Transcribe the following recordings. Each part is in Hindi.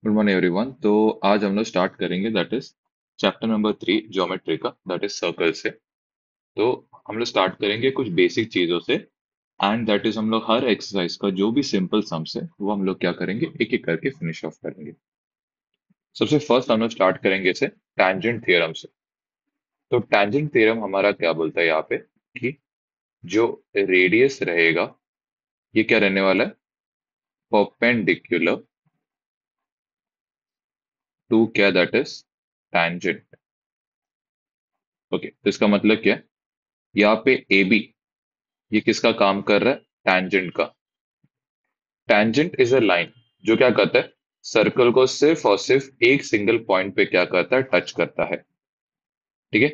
Good morning everyone. तो आज हम लोग स्टार्ट करेंगे that is chapter number 3 geometry का, दैट इज सर्कल से। तो हम लोग स्टार्ट करेंगे कुछ बेसिक चीजों से। एंड दैट इज हम लोग हर एक्सरसाइज का जो भी सिंपल सम्स है वो हम लोग क्या करेंगे, एक एक करके फिनिश ऑफ करेंगे। सबसे फर्स्ट हम लोग स्टार्ट करेंगे इसे टैंजेंट थ्योरम से। तो टैंजेंट थ्योरम हमारा क्या बोलता है यहाँ पे कि जो रेडियस रहेगा ये क्या रहने वाला है, परपेंडिकुलर टू क्या, दैट इज टैंजेंट। ओके, तो इसका मतलब क्या है, यहाँ पे ए बी ये किसका काम कर रहा है, टैंजेंट का। टैंजेंट इज अ लाइन जो क्या करता है, सर्कल को सिर्फ और सिर्फ एक सिंगल पॉइंट पे क्या करता है, टच करता है। ठीक है।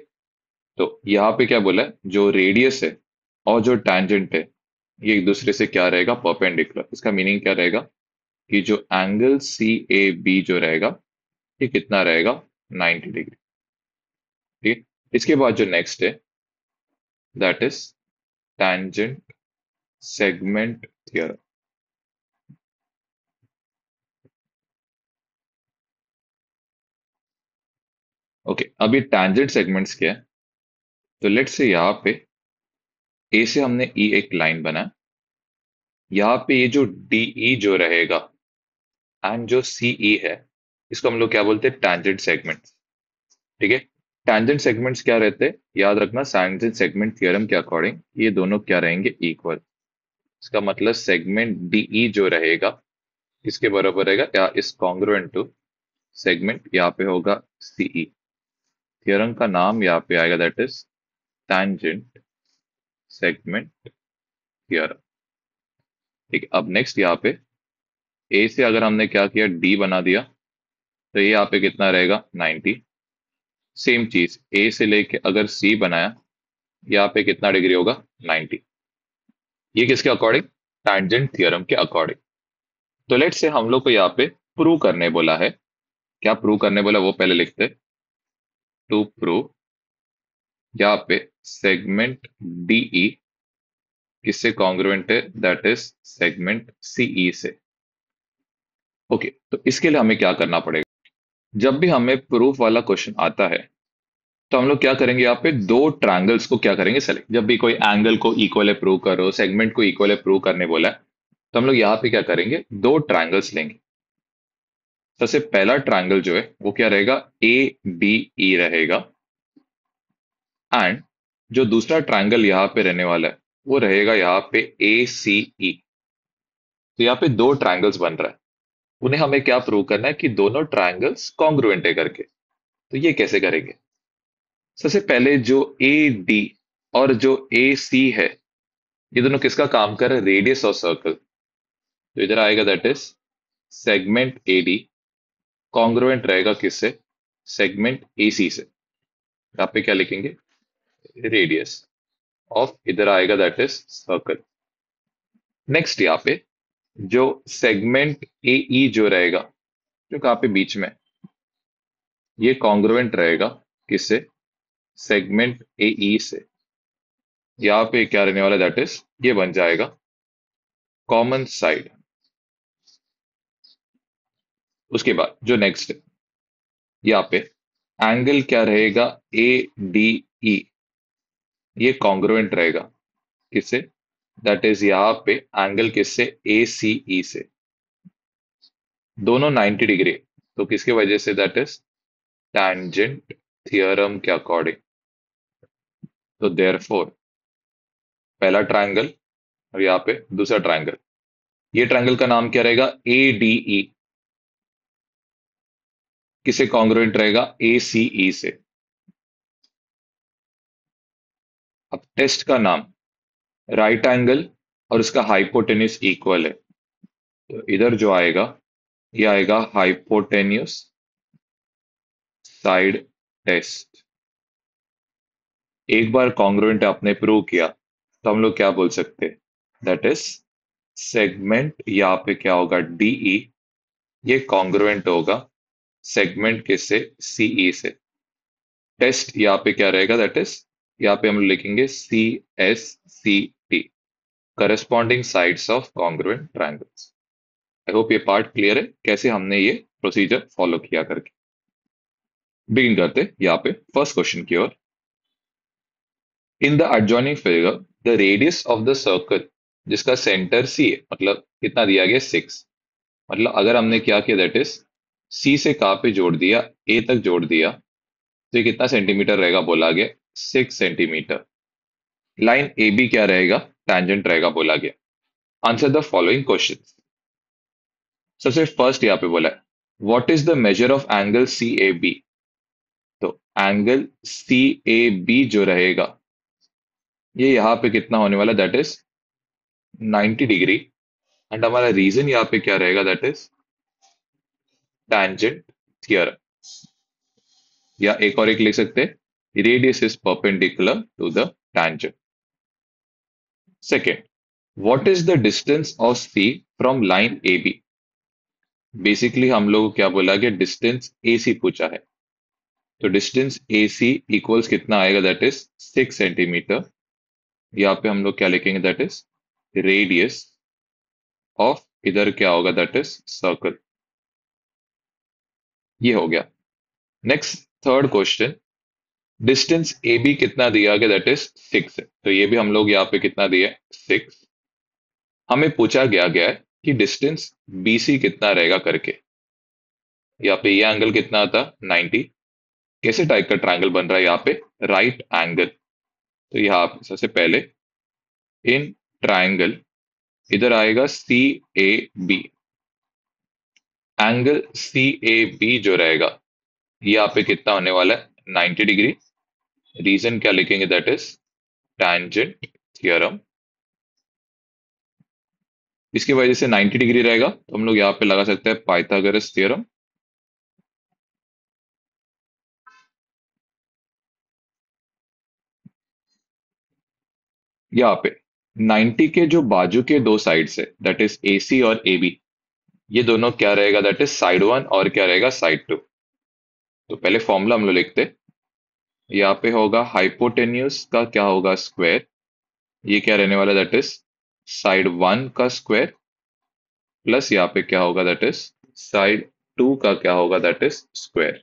तो यहाँ पे क्या बोला है, जो रेडियस है और जो टैंजेंट है ये एक दूसरे से क्या रहेगा, परपेंडिकुलर। इसका मीनिंग क्या रहेगा कि जो एंगल सी ए बी जो रहेगा ये कितना रहेगा, 90 डिग्री। ठीक है। इसके बाद जो नेक्स्ट है that is tangent segment theorem. Okay, अभी टैंजेंट सेगमेंट्स क्या है, तो लेट्स से यहाँ पे ए से हमने ई एक लाइन बनाया, यहाँ पे ये जो डी ई जो रहेगा एंड जो सी ई है इसको हम लोग क्या बोलते हैं, टैंजेंट सेगमेंट्स। ठीक है। टैंजेंट सेगमेंट्स क्या रहते हैं, याद रखना टैंजेंट सेगमेंट थ्योरम के अकॉर्डिंग ये दोनों क्या रहेंगे, इक्वल। इसका मतलब सेगमेंट डी ई जो रहेगा किसके बराबर रहेगा, या इस कॉन्ग्रुएंट टू सेगमेंट यहाँ पे होगा सी ई। थ्योरम का नाम यहाँ पे आएगा that is tangent segment theorem. ठीक है। अब नेक्स्ट यहाँ पे ए से अगर हमने क्या किया, डी बना दिया, तो ये यहाँ पे कितना रहेगा, 90। सेम चीज ए से लेके अगर सी बनाया, यहाँ पे कितना डिग्री होगा, 90। ये किसके अकॉर्डिंग, टैंजेंट थ्योरम के अकॉर्डिंग। तो लेट से हम लोग को यहाँ पे प्रूव करने बोला है, क्या प्रूव करने बोला वो पहले लिखते हैं। टू प्रूव, यहाँ पे सेगमेंट डीई किससे कॉन्ग्रुएंट है, दैट इज सेगमेंट सीई से। ओके, तो इसके लिए हमें क्या करना पड़ेगा, जब भी हमें प्रूफ वाला क्वेश्चन आता है तो हम लोग क्या करेंगे, यहाँ पे दो ट्रायंगल्स को क्या करेंगे सेलेक्ट। जब भी कोई एंगल को इक्वल है प्रूव करो, सेगमेंट को इक्वल है प्रूव करने बोला है, तो हम लोग यहाँ पे क्या करेंगे, दो ट्रायंगल्स लेंगे। सबसे पहला ट्रायंगल जो है वो क्या रहेगा, ए बी ई रहेगा। एंड जो दूसरा ट्रायंगल यहाँ पे रहने वाला है वो रहेगा यहाँ पे ए सी ई। तो यहाँ पे दो ट्रायंगल्स बन रहा है, उन्हें हमें क्या प्रूव करना है कि दोनों ट्रायंगल्स कॉन्ग्रुएंट है करके। तो ये कैसे करेंगे, सबसे पहले जो ए डी और जो ए सी है ये दोनों किसका काम कर रहे हैं, रेडियस ऑफ सर्कल। तो इधर आएगा that is segment A D congruent रहेगा किससे, सेगमेंट ए सी से। यहाँ पे क्या लिखेंगे, रेडियस ऑफ, इधर आएगा दैट इज सर्कल। नेक्स्ट यहाँ पे जो सेगमेंट ए ई जो रहेगा, जो कहाँ पे बीच में, ये कॉन्ग्रुएंट रहेगा किससे, सेगमेंट ए ई से। यहाँ पे क्या रहने वाला, दैट इज ये बन जाएगा कॉमन साइड। उसके बाद जो नेक्स्ट है, यहाँ पे एंगल क्या रहेगा, ए डी ई, ये कॉन्ग्रुएंट रहेगा किससे, दैट इज यहाँ पे एंगल किससे, ए सी ई से। दोनों 90 डिग्री, तो किसकी वजह से, दैट इज टैंजेंट थियरम के अकॉर्डिंग। तो देयरफॉर पहला ट्रायंगल और यहाँ पे दूसरा ट्रायंगल, ये ट्रायंगल का नाम क्या रहेगा, ए डी ई, किसे कॉन्ग्रुएंट रहेगा, ए सी ई से। अब टेस्ट का नाम, राइट एंगल और उसका हाइपोटेन्यूस इक्वल है, तो इधर जो आएगा ये आएगा हाइपोटेन्यूस साइड टेस्ट। एक बार कॉन्ग्रुएंट आपने प्रूव किया तो हम लोग क्या बोल सकते हैं, दैट इज सेगमेंट यहाँ पे क्या होगा, डीई, ये कॉन्ग्रुएंट होगा सेगमेंट किससे, सीई से। टेस्ट यहाँ पे क्या रहेगा, दैट इज यहाँ पे हम लिखेंगे C S C T, corresponding sides of congruent triangles. I hope ये पार्ट क्लियर है कैसे हमने ये प्रोसीजर फॉलो किया करके। बिगिन करते यहाँ पे फर्स्ट क्वेश्चन की ओर। In the adjoining figure the radius of the circle जिसका सेंटर सी है, मतलब कितना दिया गया 6। मतलब अगर हमने क्या किया दैट इज सी से कहाँ पे जोड़ दिया, ए तक जोड़ दिया, तो ये कितना सेंटीमीटर रहेगा बोला गया 6 सेंटीमीटर। लाइन ए बी क्या रहेगा, टैंजेंट रहेगा बोला गया। Answer the following question. सबसे फर्स्ट यहाँ पे बोला है what is the measure of angle C A B. तो एंगल सी ए बी जो रहेगा ये यहाँ पे कितना होने वाला दैट इज 90 डिग्री। एंड हमारा रीजन यहाँ पे क्या रहेगा दैट इज टैंजेंट थियरम। या एक और एक लिख सकते हैं radius is perpendicular to the tangent. Second, what is the distance of C from line A B. Basically हम लोग को क्या बोला गया, डिस्टेंस ए सी पूछा है। तो डिस्टेंस ए सी इक्वल्स कितना आएगा दैट इज 6 सेंटीमीटर। यहाँ पे हम लोग क्या लिखेंगे दैट इज रेडियस ऑफ, इधर क्या होगा दैट इज सर्कल। ये हो गया। Next third question, distance A B कितना दिया गया दैट इज 6 है। तो ये भी हम लोग यहाँ पे कितना दिए 6। हमें पूछा गया है कि डिस्टेंस बी सी कितना रहेगा करके। यहाँ पे ये एंगल कितना आता 90। कैसे टाइप का ट्रायंगल बन रहा है यहाँ पे, राइट एंगल। तो यहाँ पे सबसे पहले इन ट्रायंगल इधर आएगा C A B. Angle C A B जो रहेगा ये यहाँ पे कितना होने वाला है 90 डिग्री। रीजन क्या लिखेंगे दैट इज टैंजेंट थ्योरम। इसकी वजह से 90 डिग्री रहेगा तो हम लोग यहाँ पे लगा सकते हैं पाइथागोरस थ्योरम। यहाँ पे 90 के जो बाजू के दो साइड है दैट इज ए सी और ए बी, ये दोनों क्या रहेगा दैट इज साइड वन और क्या रहेगा साइड टू। तो पहले फॉर्मूला हम लोग लिखते हैं। यहाँ पे होगा हाइपोटेन्यूस का क्या होगा स्क्वायर, ये क्या रहने वाला दैट इज साइड वन का स्क्वायर, प्लस यहाँ पे क्या होगा दैट इज साइड टू का क्या होगा that is square.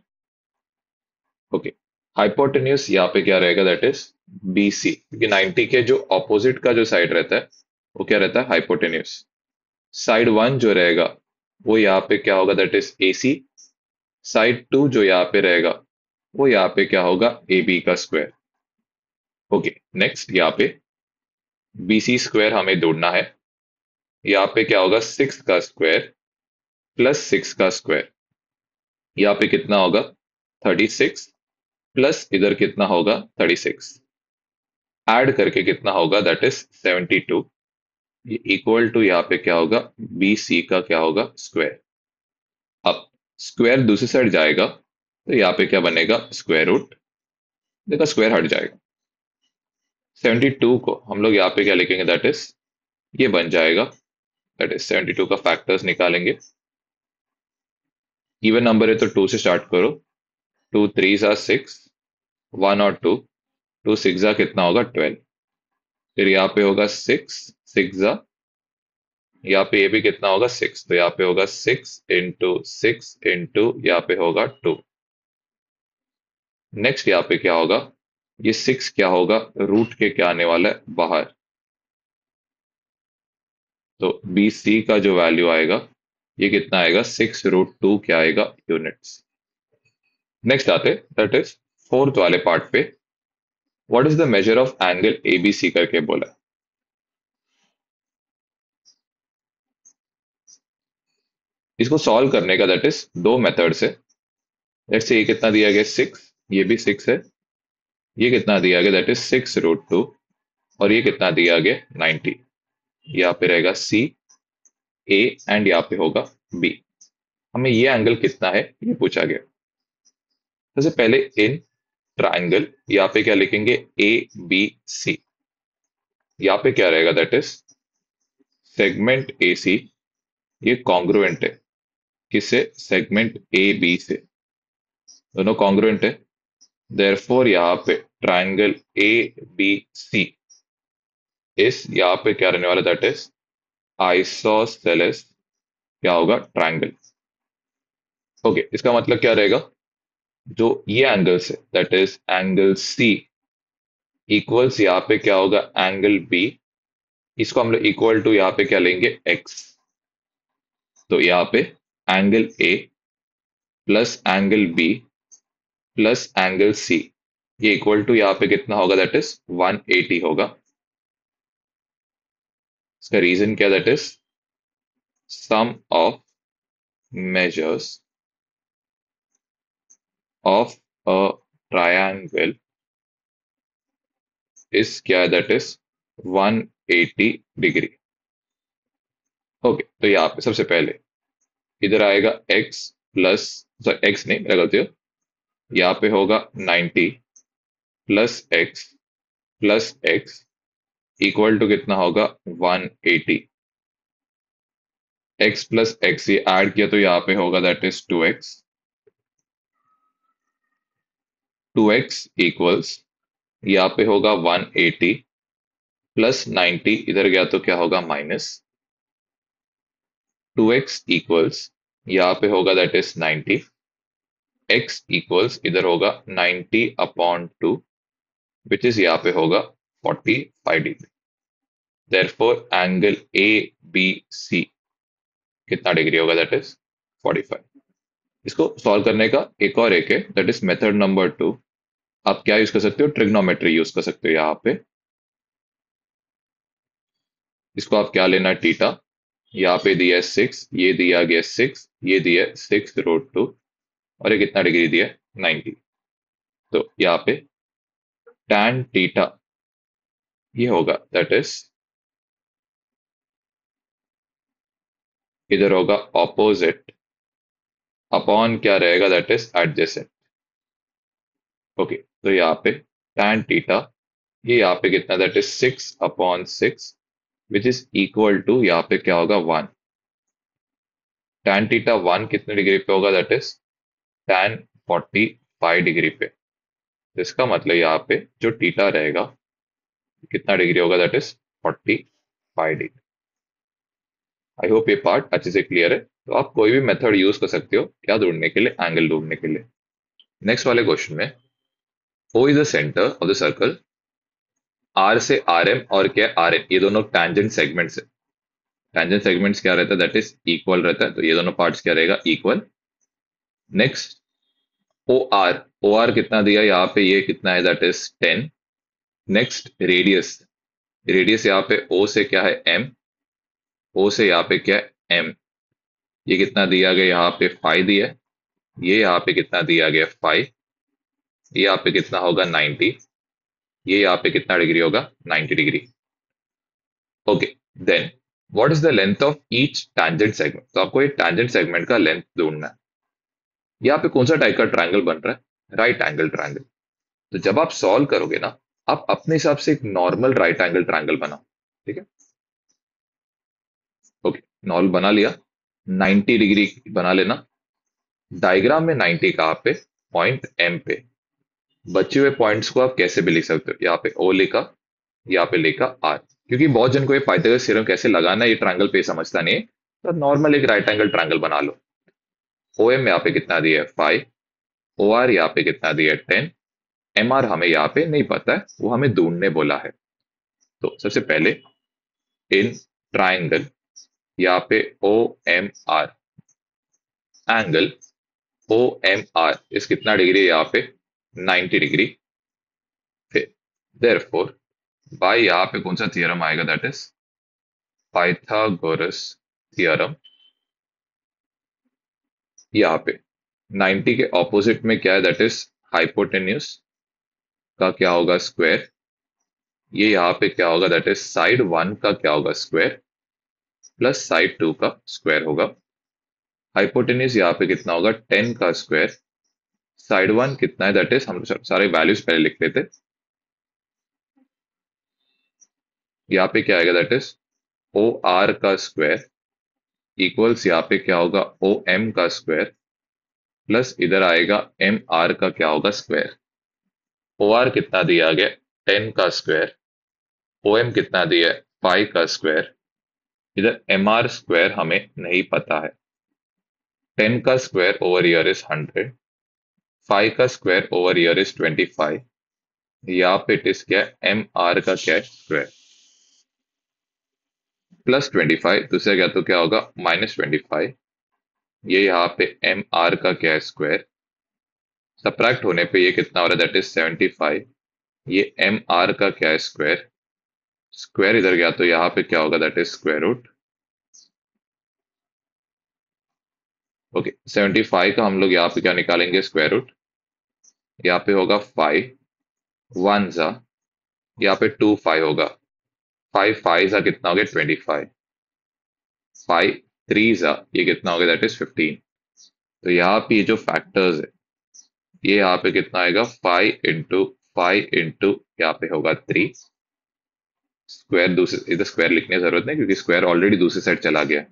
Okay, hypotenuse यहाँ पे क्या रहेगा दैट इज बी सी, क्योंकि 90 के जो ऑपोजिट का जो साइड रहता है वो क्या रहता है हाइपोटेन्यूस। साइड वन जो रहेगा वो यहाँ पे क्या होगा that is A C. Side two जो यहाँ पे रहेगा वो यहाँ पे क्या होगा ए बी का स्क्वायर। ओके, नेक्स्ट यहाँ पे बी सी स्क्वायर हमें ढूंढना है। यहाँ पे क्या होगा 6 का स्क्वायर प्लस 6 का स्क्वायर, यहाँ पे कितना होगा 36 प्लस इधर कितना होगा 36, ऐड करके कितना होगा दैट इज 72। ये इक्वल टू यहाँ पे क्या होगा बी सी का क्या होगा स्क्वायर। अब स्क्वायर दूसरी साइड जाएगा तो यहाँ पे क्या बनेगा स्क्वायर रूट, देखा स्क्वायर हट जाएगा। 72 को हम लोग यहाँ पे क्या लिखेंगे दैट इज ये बन जाएगा दैट इज 72 का फैक्टर्स निकालेंगे। इवन नंबर है तो 2 से स्टार्ट करो। 2 3 ज़ा 6, 1 और 2, 2 6 ज़ा कितना होगा 12। फिर यहाँ पे होगा 6 6 ज़ा, यहाँ पे ये भी कितना होगा 6, तो यहाँ पे होगा 6 इंटू यहाँ पे होगा 2। नेक्स्ट यहाँ पे क्या होगा, ये 6 क्या होगा रूट के क्या आने वाला है बाहर, तो बी सी का जो वैल्यू आएगा ये कितना आएगा 6√2 क्या आएगा यूनिट्स। नेक्स्ट आते दैट इज फोर्थ वाले पार्ट पे, what is the measure of angle ABC करके बोला। इसको सॉल्व करने का दैट इज दो मेथड्स है। लेट्स से ये कितना दिया गया 6, ये भी 6 है। ये कितना दिया गया दैट इज 6√2 और ये कितना दिया गया 90। यहाँ पे रहेगा सी ए एंड यहाँ पे होगा बी। हमें ये एंगल कितना है ये पूछा गया। सबसे पहले इन ट्राइंगल यहाँ पे क्या लिखेंगे ए बी सी। यहाँ पे क्या रहेगा दैट इज सेगमेंट ए सी ये कॉन्ग्रुएंट है किससे, सेगमेंट ए बी से, दोनों कॉन्ग्रुएंट है। देयरफॉर यहाँ पे ट्राइंगल ए बी सी इस यहाँ पे क्या रहने वाला दैट इज आइसोसेलेस क्या होगा, ट्रायंगल। ओके, इसका मतलब क्या रहेगा, जो ये एंगल्स है that is angle C equals यहाँ पे क्या होगा, एंगल बी। इसको हम लोग इक्वल टू यहाँ पे क्या लेंगे, एक्स। तो यहाँ पे angle A plus angle B plus angle C, ये इक्वल टू यहाँ पे कितना होगा, दैट इज 180 होगा। इसका रीजन क्या, that is sum of measures of a triangle is क्या, दैट इज 180 डिग्री। ओके, तो यहाँ पे सबसे पहले इधर आएगा x प्लस, सॉरी x नहीं, मेरा गलती हो, यहाँ पे होगा 90 प्लस एक्स इक्वल टू कितना होगा, 180। x प्लस एक्स ये ऐड किया तो यहाँ पे होगा that is 2x। 2x equals यहाँ पे होगा 180 प्लस 90, इधर गया तो क्या होगा, माइनस 2x इक्वल्स यहाँ पे होगा दैट इज 90। x इक्वल्स इधर होगा 90 अपॉन 2 विच इज यहाँ पे होगा 45 degree. Therefore angle A B C कितना डिग्री होगा, दैट इज 45। इसको सॉल्व करने का एक और एक है, दैट इज मेथड नंबर 2। आप क्या यूज कर सकते हो, ट्रिग्नोमेट्री यूज कर सकते हो। यहाँ पे इसको आप क्या लेना, टीटा। यहाँ पे दिया है 6, ये दिया गया 6, ये दिया 6√2, और ये कितना डिग्री दिया, 90। तो यहाँ पे tan थीटा ये होगा दैट इज, इधर होगा ऑपोजिट अपॉन क्या रहेगा, दैट इज एडजेसेंट। ओके, तो यहाँ पे tan थीटा ये यहाँ पे कितना, that is 6/6 which is equal to यहाँ पे क्या होगा, 1। tan थीटा 1 कितने डिग्री पे होगा, दैट इज tan 45 डिग्री पे। तो इसका मतलब यहाँ पे जो थीटा रहेगा कितना डिग्री होगा, that is 45 degree. I hope ये पार्ट अच्छे से क्लियर है। तो आप कोई भी मेथड यूज कर सकते हो क्या ढूंढने के लिए, एंगल ढूंढने के लिए। नेक्स्ट वाले क्वेश्चन में O is the centre of the circle, R से RM और क्या, RN ये दोनों टैंजेंट सेगमेंट्स है। टैंजेंट सेगमेंट्स क्या रहता है, दैट इज इक्वल रहता है, तो ये दोनों पार्ट्स क्या रहेगा, इक्वल। नेक्स्ट ओ आर कितना दिया यहाँ पे, ये कितना है, that is 10। Next radius, radius यहाँ पे O से क्या है, M, O से यहाँ पे क्या है, M, ये कितना दिया गया, यहाँ पे 5 दिया है। ये यहाँ पे कितना दिया गया, 5। ये यहाँ पे कितना होगा, 90। ये यहाँ पे कितना डिग्री होगा, 90 degree. Okay, then what is the length of each tangent segment. तो आपको ये टैंजेंट सेगमेंट का लेंथ ढूंढना है। यहाँ पे कौन सा टाइप का ट्रायंगल बन रहा है, राइट एंगल ट्रायंगल। तो जब आप सॉल्व करोगे ना, आप अपने हिसाब से एक नॉर्मल राइट एंगल ट्रायंगल बनाओ। ठीक है, ओके, नॉर्मल बना लिया, 90 डिग्री बना लेना। डायग्राम में 90 कहाँ पे, पॉइंट एम पे। बचे हुए पॉइंट्स को आप कैसे भी लिख सकते हो, यहाँ पे ओ लिखा, यहाँ पे लिखा आर। क्योंकि बहुत जन को ये पाइथागोरस थ्योरम कैसे लगाना है ये ट्रायंगल पे समझता नहीं है, तो नॉर्मल एक राइट एंगल ट्रायंगल बना लो। ओ एम यहाँ पे कितना दिया है, 5। ओ आर यहाँ पे कितना दिया है, 10। एम आर हमें यहाँ पे नहीं पता है, वो हमें ढूंढने बोला है। तो सबसे पहले इन ट्राइंगल यहाँ पे O M R, angle O M R is कितना डिग्री है, यहाँ पे 90 डिग्री। फिर देयरफॉर बाय यहाँ पे कौन सा थियरम आएगा, दैट इज पाइथागोरस थियरम। यहाँ पे 90 के ऑपोजिट में क्या है, दैट इज हाइपोटेन्यूस का क्या होगा, स्क्वायर। ये यहाँ पे क्या होगा, दैट इज साइड 1 का क्या होगा, स्क्वायर प्लस साइड 2 का स्क्वायर होगा। हाइपोटेन्यूस यहाँ पे कितना होगा, 10 का स्क्वायर। साइड 1 कितना है, दैट इज हम सारे वैल्यूज पहले लिख लेते। यहाँ पे क्या आएगा, दैट इज ओ आर का स्क्वायर इक्वल्स यहाँ पे क्या होगा, ओ एम का स्क्वायर प्लस इधर आएगा एम आर का क्या होगा, स्क्वायर। ओ आर कितना दिया गया, 10 का स्क्वायर। ओ एम कितना दिया है, 5 का स्क्वायर इधर एम आर स्क्वायर हमें नहीं पता है। 10 का स्क्वायर ओवर ईयर इज 100, 5 का स्क्वायर ओवर ईयर इज 25। यहाँ पे इट इज क्या है, एम आर का क्या है स्क्वायर, प्लस 25, दूसरा क्या तो क्या होगा -25। ये यहाँ पे एम आर का क्या है स्क्वायर, सब्ट्रैक्ट होने पे ये कितना हो रहा है, दैट इज 75। ये एम आर का क्या है स्क्वायर, स्क्वायर इधर गया तो यहाँ पे क्या होगा, that is square root. Okay, 75 का हम लोग यहाँ पे क्या निकालेंगे स्क्वायर रूट, यहाँ पे होगा 5 वन जा, यहाँ पे 2 5 होगा, 5 5 जा कितना हो गया 25, 5 3 जा ये कितना हो गया, दैट इज 15। तो यहाँ पे ये जो फैक्टर्स है, ये यहाँ पे कितना आएगा 5 इंटू यहाँ पे होगा 3। स्क्वायर दूसरे इधर स्क्वायर लिखने की जरूरत नहीं क्योंकि स्क्वायर ऑलरेडी दूसरी साइड चला गया।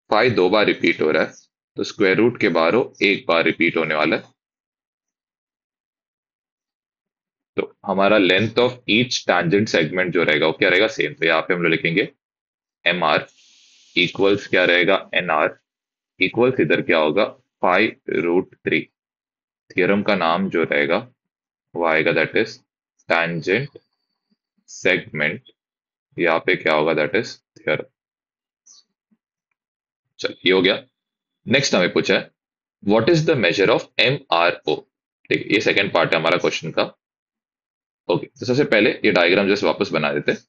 5 दो बार रिपीट हो रहा है, तो स्क्वायर रूट के बाहर एक बार रिपीट होने वाला है। तो हमारा length of each tangent segment जो रहेगा वो क्या रहेगा, सेम। तो यहाँ पे हम लोग लिखेंगे एम आर इक्वल्स क्या रहेगा, एन आर इक्वल्स इधर क्या होगा 5√3। थियरम का नाम जो रहेगा वो आएगा दैट इज टैंजेंट सेगमेंट, यहाँ पे क्या होगा दैट इज थियरम। चल ये हो गया। नेक्स्ट हमें पूछा है what is the measure of M R O. ठीक है, ये सेकंड पार्ट है हमारा क्वेश्चन का। ओके, तो सबसे पहले ये डायग्राम जैसे वापस बना देते हैं,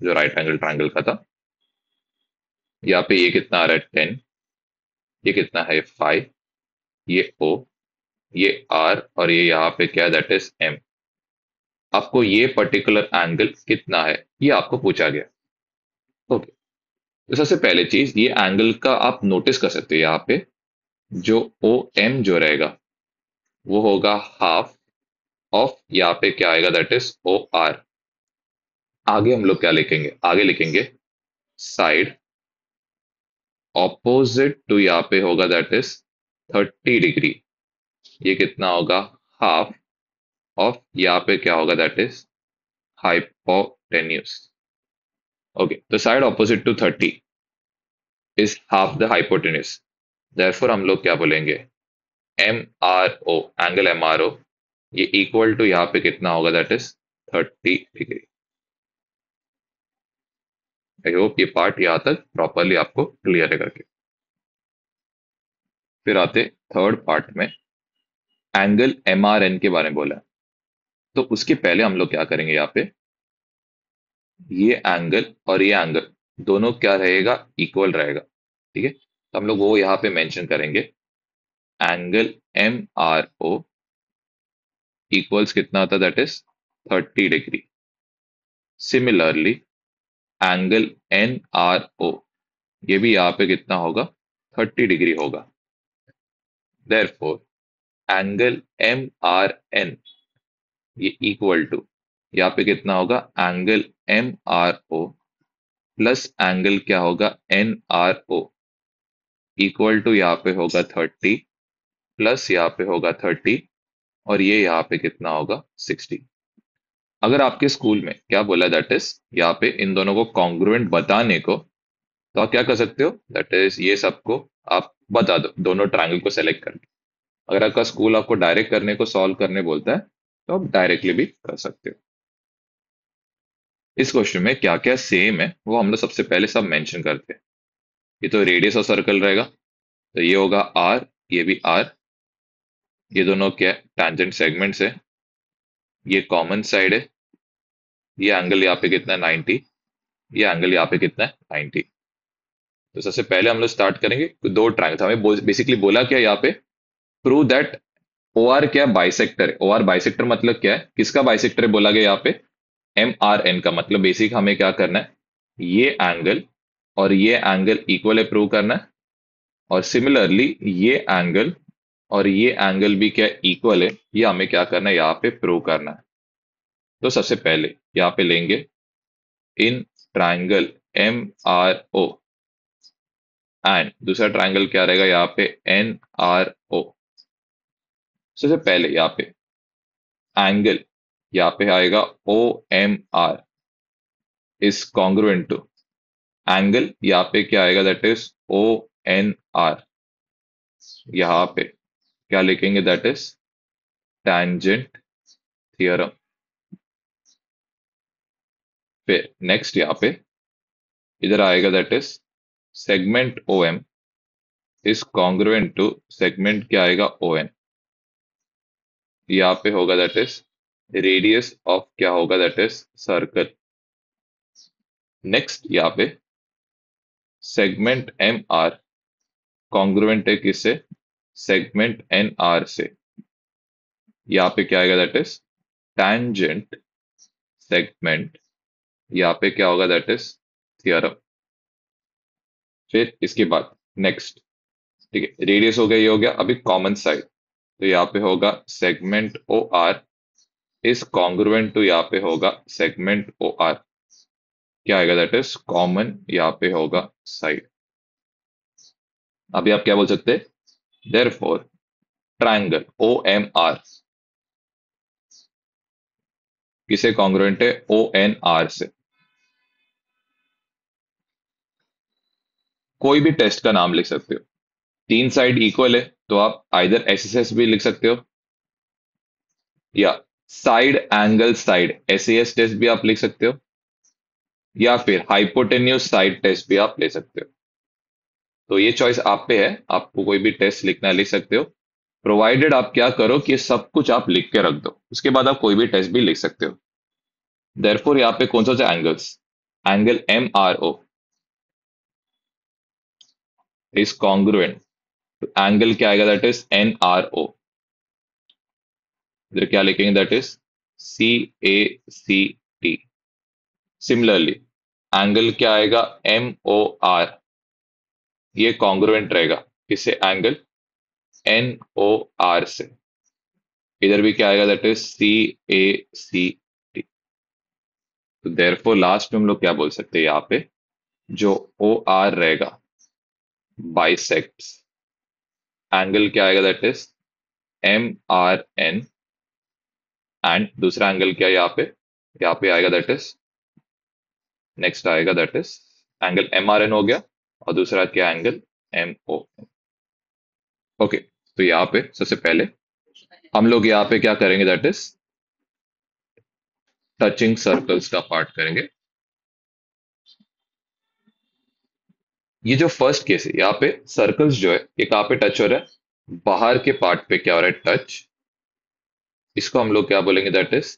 जो राइट एंगल ट्रायंगल का था। यहाँ पे ये कितना आ रहा है 10, ये कितना है 5, ये ओ, ये आर, और ये यहाँ पे क्या दैट इज एम। आपको ये पर्टिकुलर एंगल कितना है ये आपको पूछा गया। ओके, तो सबसे पहले चीज ये एंगल का आप नोटिस कर सकते हो, यहाँ पे जो ओ एम जो रहेगा वो होगा हाफ ऑफ, यहाँ पे क्या आएगा दैट इज ओ आर। आगे हम लोग क्या लिखेंगे, आगे लिखेंगे साइड ऑपोजिट टू, यहाँ पे होगा दैट इज 30 डिग्री। ये कितना होगा हाफ ऑफ, यहाँ पे क्या होगा दैट इज हाइपोटेन्यूज। ओके, तो side opposite to 30 is half the hypotenuse. Therefore हम लोग क्या बोलेंगे, M R O, angle M R O ये इक्वल टू यहाँ पे कितना होगा that is 30 degree. I hope ये पार्ट यहाँ तक प्रॉपरली आपको क्लियर है करके। फिर आते थर्ड पार्ट में, एंगल एम आर एन के बारे में बोला है। तो उसके पहले हम लोग क्या करेंगे, यहाँ पे ये एंगल और ये एंगल दोनों क्या रहेगा, इक्वल रहेगा। ठीक है, तो हम लोग वो यहाँ पे मेंशन करेंगे, angle M R O equals कितना होता है that is 30 degree. Similarly angle N R O ये भी यहाँ पे कितना होगा 30 डिग्री होगा। Therefore angle M R N ये इक्वल टू, यहाँ पे कितना होगा angle M R O plus angle क्या होगा N R O equal to, यहाँ पे होगा 30 प्लस यहाँ पे होगा 30, और ये यहाँ पे कितना होगा 60। अगर आपके स्कूल में क्या बोला दैट इज यहाँ पे इन दोनों को कॉन्ग्रुएंट बताने को, तो आप क्या कर सकते हो, दैट इज ये सबको आप बता दो दोनों ट्रायंगल को सेलेक्ट करके। अगर आपका स्कूल आपको डायरेक्ट करने को सॉल्व करने बोलता है तो आप डायरेक्टली भी कर सकते हो। इस क्वेश्चन में क्या क्या सेम है वो हम लोग सबसे पहले सब मेंशन करते हैं। ये तो रेडियस ऑफ सर्कल रहेगा, तो ये होगा आर, ये भी आर। ये दोनों क्या टैंजेंट सेगमेंट्स है, ये कॉमन साइड है। ये एंगल यहाँ पे कितना है 90, ये एंगल यहाँ पे कितना है 90। तो सबसे पहले हम लोग स्टार्ट करेंगे, दो ट्रायंगल हमें बेसिकली बोला क्या यहाँ पे, प्रूव दैट ओ आर क्या बाइसेक्टर है। ओ आर बाइसेक्टर मतलब क्या है, किसका बाइसेक्टर है बोला गया यहाँ पे, एम आर एन का। मतलब बेसिक हमें क्या करना है, ये एंगल और ये एंगल इक्वल है प्रूव करना है, और सिमिलरली ये एंगल और ये एंगल भी क्या इक्वल है, ये हमें क्या करना है यहाँ पे प्रूव करना है। तो सबसे पहले यहाँ पे लेंगे in triangle M R O, and दूसरा ट्राइंगल क्या रहेगा यहाँ पे एन आर ओ। सबसे पहले यहाँ पे एंगल यहाँ पे आएगा O M R is congruent to angle यहाँ पे क्या आएगा, दैट इज ONR। यहाँ पे क्या लिखेंगे, दैट इज टैंजेंट थियरम। फिर नेक्स्ट यहाँ पे इधर आएगा, that is segment OM is congruent to segment क्या आएगा, ON। यहाँ पे होगा दैट इज रेडियस ऑफ क्या होगा, दैट इज सर्कल। नेक्स्ट यहाँ पे सेगमेंट MR कॉन्ग्रुएंट है किससे, सेगमेंट NR से। यहाँ पे क्या आएगा, दैट इज टैंजेंट सेगमेंट। यहाँ पे क्या होगा, दैट इज थियरम। फिर इसके बाद नेक्स्ट, ठीक है, रेडियस हो गया, ये हो गया। अभी कॉमन साइड, तो यहाँ पे होगा segment OR is congruent to, यहाँ पे होगा सेगमेंट OR। क्या आएगा, दैट इज कॉमन, यहाँ पे होगा साइड। अभी आप क्या बोल सकते हैं, देयरफॉर ट्रायंगल OMR किसे कॉन्ग्रुएंट है, ONR से। कोई भी टेस्ट का नाम लिख सकते हो। तीन साइड इक्वल है तो आप आइदर SSS भी लिख सकते हो, या side angle side SAS test भी आप लिख सकते हो, या फिर हाइपोटेन्यूज साइड टेस्ट भी आप ले सकते हो। तो ये चॉइस आप पे है, आपको कोई भी टेस्ट लिखना है, लिख सकते हो। प्रोवाइडेड आप क्या करो कि सब कुछ आप लिख के रख दो, उसके बाद आप कोई भी टेस्ट भी लिख सकते हो। देयरफॉर यहाँ पे कौन सा सा angles, angle MRO is congruent to angle क्या आएगा, दैट इज NRO। इधर क्या लिखेंगे, that is CACT। Similarly angle क्या आएगा, MOR, ये कॉन्ग्रुएंट रहेगा किससे, एंगल NOR से। इधर भी क्या आएगा, दैट इज CACT। तो देयरफॉर लास्ट में हम लोग क्या बोल सकते हैं, यहाँ पे जो OR रहेगा बाइसेक्ट्स एंगल क्या आएगा, दैट इज MRN। एंड दूसरा एंगल क्या है यहाँ पे आएगा, दैट इज नेक्स्ट आएगा, दैट इज एंगल MRN हो गया, और दूसरा क्या एंगल MON। ओके, तो यहाँ पे सबसे पहले हम लोग यहाँ पे क्या करेंगे, दैट इज टचिंग सर्कल्स का पार्ट करेंगे। ये जो फर्स्ट केस है, यहाँ पे सर्कल्स जो है ये कहाँ पे टच हो रहा है, बाहर के पार्ट पे क्या हो रहा है, टच। इसको हम लोग क्या बोलेंगे, दैट इज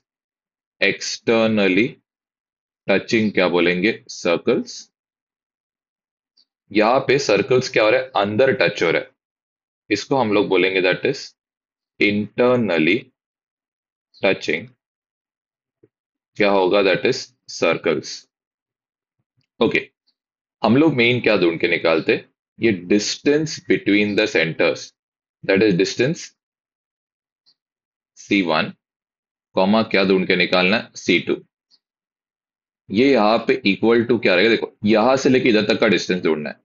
एक्सटर्नली टचिंग क्या बोलेंगे, सर्कल्स। यहाँ पे सर्कल्स क्या हो रहा है, अंदर टच हो रहा है, इसको हम लोग बोलेंगे दैट इज इंटरनली टचिंग क्या होगा, दैट इज सर्कल्स। ओके, हम लोग मेन क्या ढूंढ के निकालते, ये distance between the centres, that is distance C1 comma क्या ढूंढ के निकालना है, C2। ये यहाँ पे इक्वल टू क्या रहेगा, देखो यहां से लेके इधर तक का डिस्टेंस ढूंढना है।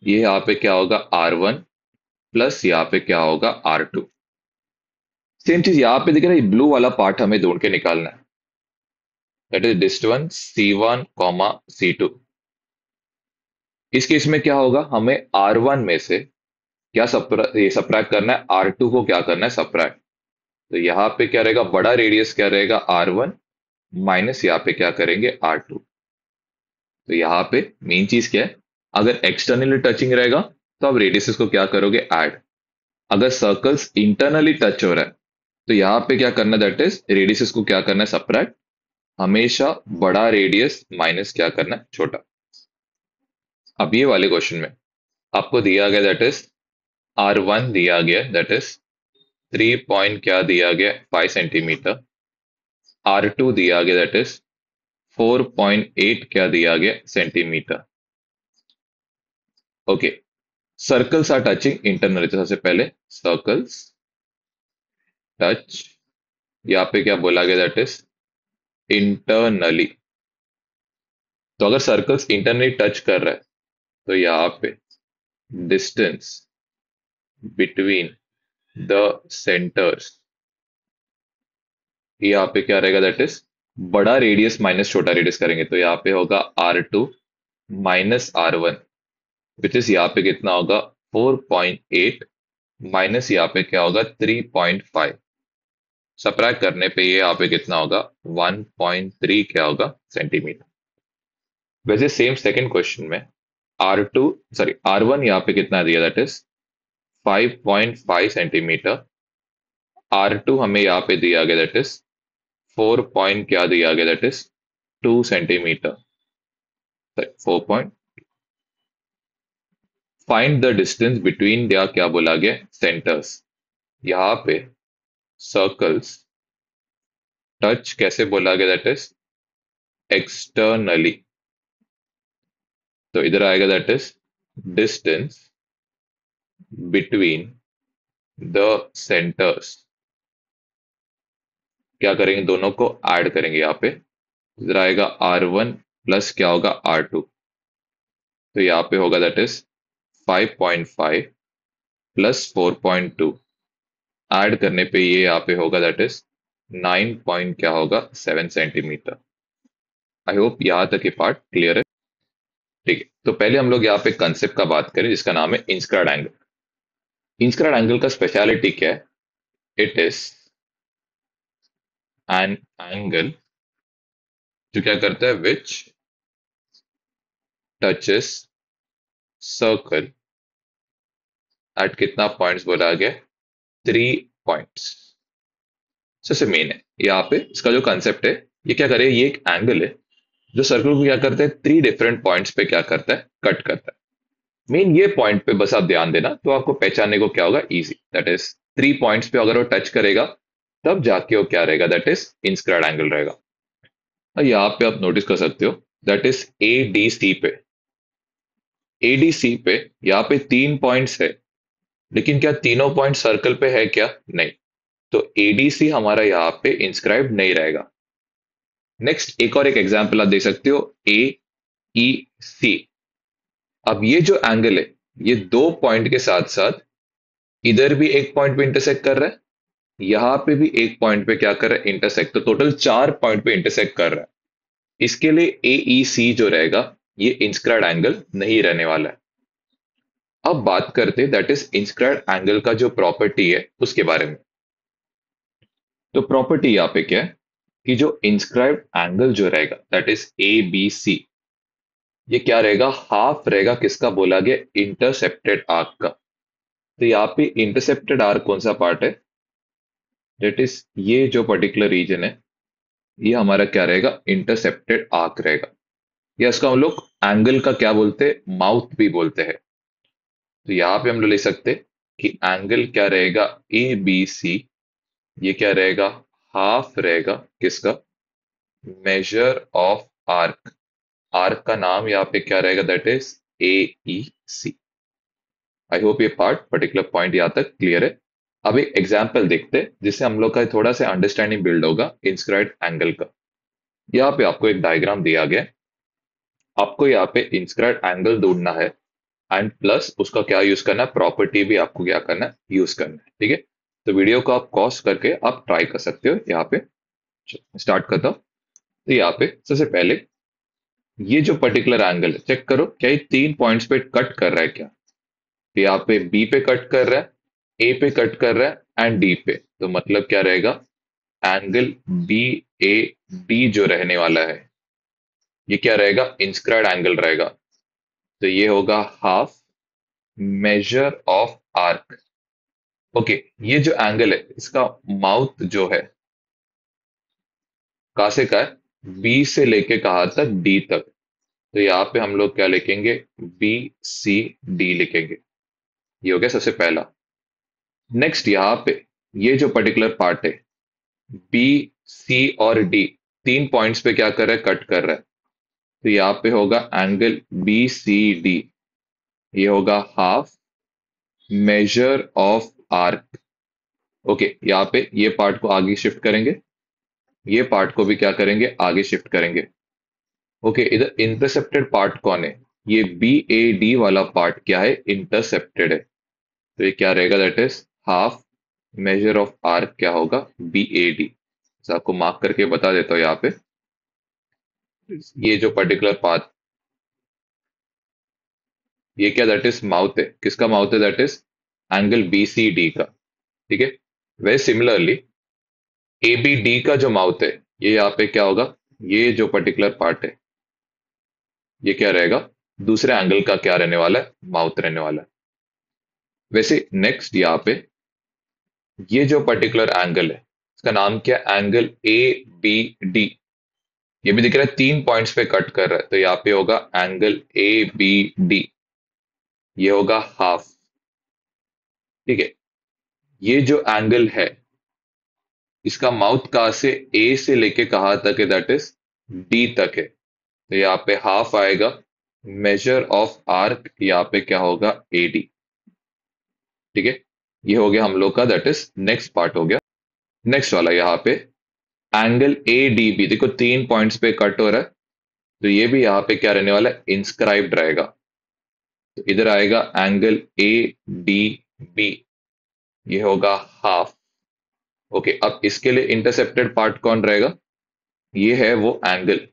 ये यहाँ पे क्या होगा, R1 प्लस यहाँ पे क्या होगा, R2। सेम चीज यहाँ पे दिख रहा है, ब्लू वाला पार्ट हमें ढूंढ के निकालना है, that is distance C1 comma C2। इस केस में क्या होगा, हमें R1 में से क्या ये सब्ट्रैक्ट करना है, R2 को क्या करना है, सब्ट्रैक्ट। तो यहाँ पे क्या रहेगा, बड़ा रेडियस क्या रहेगा, R1 माइनस यहाँ पे क्या करेंगे, R2। तो यहाँ पे मेन चीज क्या है, अगर एक्सटर्नली टचिंग रहेगा तो आप रेडियस को क्या करोगे, ऐड। अगर सर्कल्स इंटरनली टच हो रहा है तो यहाँ पे क्या करना है, दैट इज रेडियस को क्या करना है, सब्ट्रैक्ट। हमेशा बड़ा रेडियस माइनस क्या करना है, छोटा। अब ये वाले क्वेश्चन में आपको दिया गया, दैट इज R1 दिया गया, दैट इज 3 पॉइंट क्या दिया गया, 5 सेंटीमीटर। R2 दिया गया, दैट इज 4.8 क्या दिया गया, centimetre. Okay, circles are touching internally, तो सबसे पहले सर्कल्स टच, यहाँ पे क्या बोला गया, दैट इज इंटरनली। तो अगर सर्कल्स इंटरनली टच कर रहा है तो यहाँ पे डिस्टेंस बिटवीन द सेंटर्स, यहाँ पे क्या रहेगा, दैट इज बड़ा रेडियस माइनस छोटा रेडियस करेंगे, तो यहाँ पे होगा R2 -R1 विच इज यहाँ पे कितना होगा 4.8 माइनस यहाँ पे क्या होगा 3.5। सबट्रैक्ट करने पे ये यहाँ पे कितना होगा 1.3 क्या होगा सेंटीमीटर। वैसे सेम सेकंड क्वेश्चन में R2 सॉरी R1 यहाँ पे कितना दिया दैट इज 5.5 सेंटीमीटर। R2 हमें यहाँ पे दिया गया दैट इज 4 पॉइंट क्या दिया गया that is 2 centimetre. 4 find the distance between या क्या बोला गया सेंटर्स। यहाँ पे सर्कल्स टच कैसे बोला गया दैट इज एक्सटर्नली। तो इधर आएगा that is distance between the centres. क्या करेंगे दोनों को ऐड करेंगे यहाँ पे। इधर आएगा R1 प्लस क्या होगा R2। तो यहाँ पे होगा दैट इज 5.5 प्लस 4.2 ऐड करने पे ये यहाँ पे होगा दैट इज 9 पॉइंट क्या होगा 7 सेंटीमीटर। आई होप यहाँ तक ये पार्ट क्लियर है। ठीक है, तो पहले हम लोग यहाँ पे कंसेप्ट का बात करें जिसका नाम है इंस्क्राइड एंगल। इंस्क्राइड एंगल का स्पेशलिटी क्या है? इट इज एन एंगल जो क्या करता है विच टचेस सर्कल एट कितना पॉइंट्स बोला गया 3 पॉइंट्स। सबसे मेन है यहाँ पे इसका जो कंसेप्ट है ये क्या करे ये एक एंगल है जो सर्कल को क्या करता है 3 डिफरेंट पॉइंट्स पे क्या करता है कट करता है। मेन ये पॉइंट पे बस आप ध्यान देना तो आपको पहचानने को क्या होगा इजी दैट इज 3 पॉइंट्स पे अगर वो टच करेगा तब जाके वो क्या रहेगा दैट इज इंस्क्राइड एंगल रहेगा। और यहाँ पे आप नोटिस कर सकते हो दैट इज ADC पे। ADC पे यहाँ पे 3 पॉइंट्स है लेकिन क्या तीनों पॉइंट सर्कल पे है क्या? नहीं। तो ADC हमारा यहाँ पे इंस्क्राइब नहीं रहेगा। नेक्स्ट एक और एक एग्जांपल आप दे सकते हो AEC। अब ये जो एंगल है ये 2 पॉइंट के साथ साथ इधर भी एक पॉइंट पे इंटरसेक्ट कर रहा है, यहाँ पे भी एक पॉइंट पे क्या कर रहा है इंटरसेक्ट। तो टोटल 4 पॉइंट पे इंटरसेक्ट कर रहा है। इसके लिए AEC जो रहेगा ये इंस्क्राइड एंगल नहीं रहने वाला है। अब बात करते हैं दैट इज इंस्क्राइड एंगल का जो प्रॉपर्टी है उसके बारे में। तो प्रॉपर्टी यहाँ पे क्या है कि जो इंस्क्राइब्ड एंगल जो रहेगा दैट इज ABC ये क्या रहेगा हाफ रहेगा किसका बोला गया इंटरसेप्टेड आर्क का। तो यहाँ पे इंटरसेप्टेड आर्क कौन सा पार्ट है? दैट इज ये जो पर्टिकुलर रीजन है ये हमारा क्या रहेगा इंटरसेप्टेड आर्क रहेगा। या इसको हम लोग एंगल का क्या बोलते हैं माउथ भी बोलते हैं। तो यहाँ पे हम लोग ले सकते हैं कि एंगल क्या रहेगा ABC ये क्या रहेगा हाफ रहेगा किसका मेजर ऑफ आर्क। आर्क का नाम यहाँ पे क्या रहेगा that is AEC। I hope ये पार्ट पर्टिकुलर पॉइंट यहाँ तक क्लियर है। अब एक एग्जाम्पल देखते हैं जिससे हम लोग का थोड़ा सा अंडरस्टैंडिंग बिल्ड होगा इंस्क्राइड एंगल का। यहाँ पे आपको एक डायग्राम दिया गया है। आपको यहाँ पे इंस्क्राइड एंगल ढूंढना है एंड प्लस उसका क्या यूज करना है प्रॉपर्टी भी आपको क्या करना है यूज करना है। ठीक है, तो वीडियो को आप पॉज करके आप ट्राई कर सकते हो। यहाँ पे स्टार्ट करता हूँ। तो यहाँ पे सबसे पहले ये जो पर्टिकुलर एंगल है चेक करो क्या ये 3 पॉइंट्स पे कट कर रहा है क्या? तो यहाँ पे B पे कट कर रहा है, A पे कट कर रहा है एंड D पे। तो मतलब क्या रहेगा एंगल BAD जो रहने वाला है ये क्या रहेगा इंस्क्राइड एंगल रहेगा। तो ये होगा half measure of arc. Okay, ये जो एंगल है इसका माउथ जो है कहाँ से का है बी से लेके कहा तक डी तक। तो यहाँ पे हम लोग क्या लिखेंगे BCD लिखेंगे। ये हो गया सबसे पहला। नेक्स्ट यहाँ पे ये जो पर्टिकुलर पार्ट है BC और D 3 पॉइंट्स पे क्या कर रहा है कट कर रहा है। तो यहाँ पे होगा एंगल BCD ये होगा half measure of arc. Okay, यहाँ पे ये पार्ट को आगे शिफ्ट करेंगे, ये पार्ट को भी क्या करेंगे आगे शिफ्ट करेंगे। ओके, इधर इंटरसेप्टेड पार्ट कौन है? ये BAD वाला पार्ट क्या है इंटरसेप्टेड है। तो ये क्या रहेगा that is half measure of arc क्या होगा BAD। तो आपको मार्क करके बता देता हूँ यहाँ पे ये जो पर्टिकुलर पाथ ये क्या, दैट इज माउथ है, किसका माउथ है, that is angle B C D का। ठीक है, वही सिमिलरली ए बी डी का जो माउथ है, ये यहाँ पे क्या होगा, ये जो पर्टिकुलर पार्ट है, ये क्या रहेगा, दूसरे एंगल का क्या रहने वाला है, माउथ रहने वाला है। वैसे नेक्स्ट यहाँ पे ये जो पर्टिकुलर एंगल है, इसका नाम क्या है, एंगल ए बी डी। ये भी दिख रहा है 3 पॉइंट्स पे कट कर रहा है, तो यहाँ पे होगा एंगल ए बी डी, ये होगा हाफ। ठीक है, ये जो एंगल है, इसका माउथ कहाँ से, ए से लेके कहाँ तक है, दैट इज डी तक है, तो यहाँ पे हाफ आएगा। मेजर ऑफ आर्क यहाँ पे क्या होगा, ए डी। ठीक है, ये हो गया हम लोग का, दैट इज नेक्स्ट पार्ट हो गया। नेक्स्ट वाला यहाँ पे एंगल ए डी बी, देखो 3 पॉइंट्स पे कट हो रहा है, तो ये भी यहाँ पे क्या रहने वाला है, इंस्क्राइब्ड रहेगा। तो इधर आएगा एंगल ए डी बी, ये होगा हाफ। ओके, अब इसके लिए इंटरसेप्टेड पार्ट कौन रहेगा, ये है वो एंगल।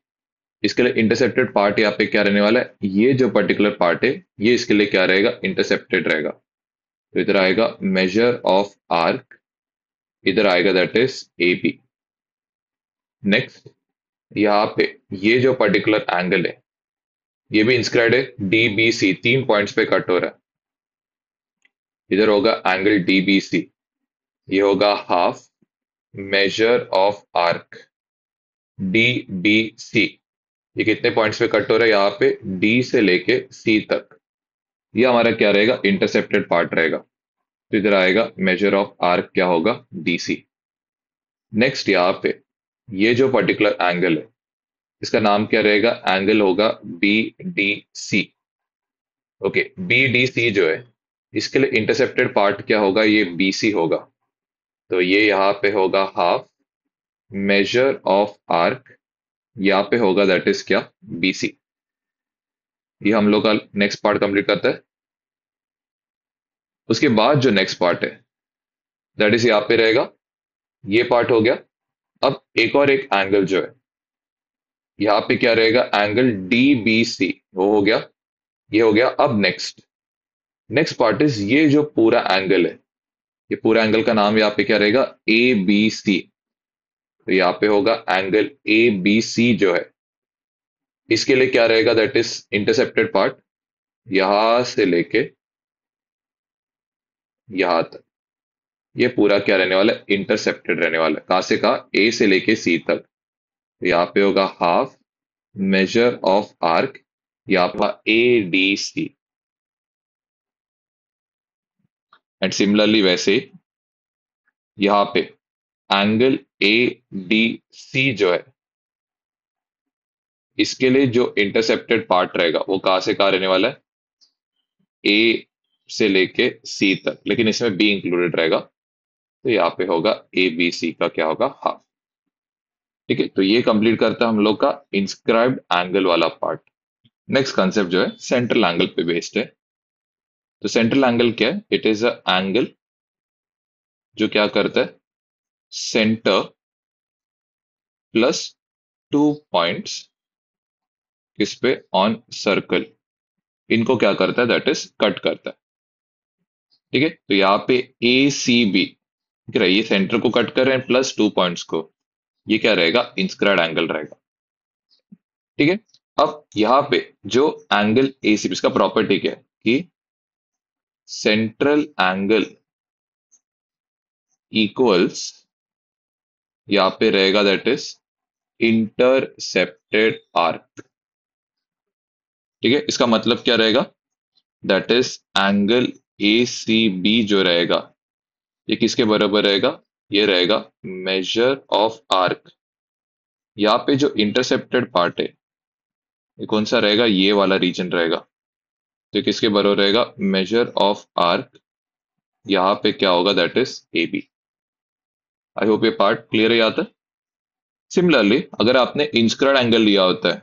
इसके लिए इंटरसेप्टेड पार्ट यहाँ पे क्या रहने वाला है, ये जो पर्टिकुलर पार्ट है, ये इसके लिए क्या रहेगा, इंटरसेप्टेड रहेगा। तो इधर आएगा मेजर ऑफ आर्क, इधर आएगा that is A B. Next यहाँ पे ये जो पर्टिकुलर एंगल है, ये भी इंस्क्राइब है, डी बी सी, 3 पॉइंट्स पे कट हो रहा है, इधर होगा एंगल डी बी सी, ये होगा half. Measure of arc D B C, ये कितने पॉइंट्स पे कट हो रहा है, यहाँ पे डी से लेके सी तक, ये हमारा क्या रहेगा, इंटरसेप्टेड पार्ट रहेगा। तो इधर आएगा मेजर ऑफ आर्क क्या होगा, डी सी। नेक्स्ट यहाँ पे ये जो पर्टिकुलर एंगल है, इसका नाम क्या रहेगा, एंगल होगा B D C. Okay, B D C जो है, इसके लिए इंटरसेप्टेड पार्ट क्या होगा, ये बी सी होगा, तो ये यहाँ पे होगा हाफ। मेजर ऑफ आर्क यहाँ पे होगा दैट इज क्या, बी सी। ये हम लोग का नेक्स्ट पार्ट कंप्लीट करता है। उसके बाद जो नेक्स्ट पार्ट है, दैट इज यहाँ पे रहेगा, ये पार्ट हो गया। अब एक और एक एंगल जो है, यहाँ पे क्या रहेगा, एंगल डी बी सी, वो हो गया, ये हो गया। अब नेक्स्ट नेक्स्ट पार्ट इज ये जो पूरा एंगल है, ये पूरा एंगल का नाम यहाँ पे क्या रहेगा, ए बी सी। तो यहाँ पे होगा एंगल ए बी सी जो है, इसके लिए क्या रहेगा, दैट इज इंटरसेप्टेड पार्ट, यहां से लेके यहां तक, ये पूरा क्या रहने वाला है, इंटरसेप्टेड रहने वाला है। कहां से कहा, ए से लेके सी तक, तो यहाँ पे होगा हाफ। मेजर ऑफ आर्क यहाँ पर A D C. And similarly वैसे यहाँ पे एंगल ए डी सी जो है, इसके लिए जो इंटरसेप्टेड पार्ट रहेगा वो कहां से कहां रहने वाला है, ए से लेके सी तक, लेकिन इसमें बी इंक्लूडेड रहेगा, तो यहाँ पे होगा ए बी सी का क्या होगा, हाफ। ठीक है, तो ये कंप्लीट करता है हम लोग का इंस्क्राइब्ड एंगल वाला पार्ट। नेक्स्ट कंसेप्ट जो है सेंट्रल एंगल पे बेस्ड है। तो सेंट्रल एंगल क्या है, इट इज अ एंगल जो क्या करता है, सेंटर प्लस 2 पॉइंट्स किस पे, ऑन सर्कल, इनको क्या करता है, दैट इज कट करता है। ठीक है, तो यहाँ पे ए सी बी दिख रहा है, ये सेंटर को कट कर रहे हैं प्लस 2 पॉइंट्स को, ये क्या रहेगा, इंस्क्राइब्ड एंगल रहेगा। ठीक है, अब यहाँ पे जो एंगल ए सी बी, इसका प्रॉपर्टी क्या है कि सेंट्रल एंगल इक्वल्स, यहाँ पे रहेगा दैट इज इंटरसेप्टेड आर्क। ठीक है, इसका मतलब क्या रहेगा, that is angle A C B जो रहेगा, ये किसके बराबर रहेगा, ये रहेगा मेजर ऑफ आर्क। यहाँ पे जो इंटरसेप्टेड पार्ट है, ये कौन सा रहेगा, ये वाला रीजन रहेगा, तो ये किसके बराबर रहेगा, मेजर ऑफ आर्क, यहाँ पे क्या होगा, that is A B. I hope ये पार्ट क्लियर है यहाँ तक। सिमिलरली अगर आपने इंस्क्राइब्ड एंगल लिया होता है,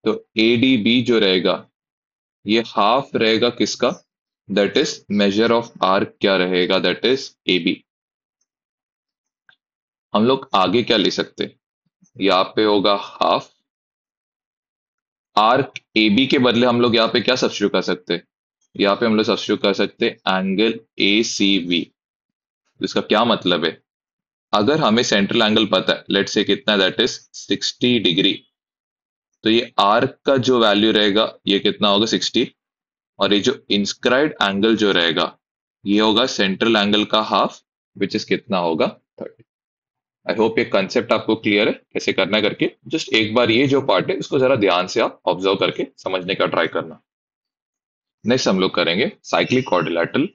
तो ए डी बी जो रहेगा, ये हाफ रहेगा किसका, that is measure of arc क्या रहेगा, दैट इज ए बी। हम लोग आगे क्या ले सकते हैं, यहाँ पे होगा हाफ आर्क ए बी के बदले हम लोग यहाँ पे क्या सब्स्टिट्यूट कर सकते हैं? यहाँ पे हम लोग सब्स्टिट्यूट कर सकते हैं एंगल ए सी बी। इसका क्या मतलब है? अगर हमें सेंट्रल एंगल पता है, लेट्स से कितना, दैट इज 60 डिग्री, तो ये आर्क का जो वैल्यू रहेगा ये कितना होगा? 60। और ये जो इंस्क्राइब्ड एंगल जो रहेगा ये होगा सेंट्रल एंगल का हाफ, विच इज कितना होगा? 30। आई होप ये कंसेप्ट आपको क्लियर है कैसे करना है करके। जस्ट एक बार ये जो पार्ट है इसको जरा ध्यान से आप ऑब्जर्व करके समझने का ट्राई करना। नेक्स्ट हम लोग करेंगे साइक्लिक क्वाड्रिलैटरल।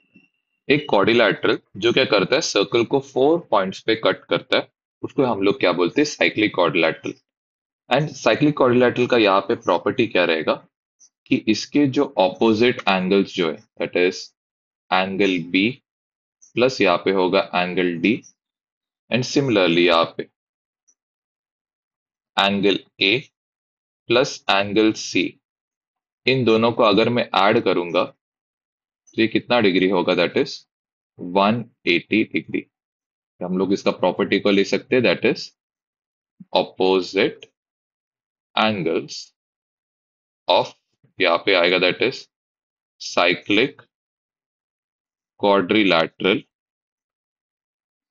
एक क्वाड्रिलैटरल जो क्या करता है, सर्कल को 4 पॉइंट्स पे कट करता है, उसको हम लोग क्या बोलते हैं? Cyclic quadrilateral. And cyclic quadrilateral का यहाँ पे प्रॉपर्टी क्या रहेगा कि इसके जो ऑपोजिट एंगल्स जो है, that is angle B plus यहाँ पे होगा एंगल डी, एंड सिमिलरली यहाँ पे angle A plus angle C, इन दोनों को अगर मैं ऐड करूंगा तो ये कितना डिग्री होगा? That is 180 degree. हम लोग इसका प्रॉपर्टी को ले सकते हैं, that is opposite angles of, यहाँ पे आएगा दैट इज साइक्लिक क्वाड्रिलैटरल,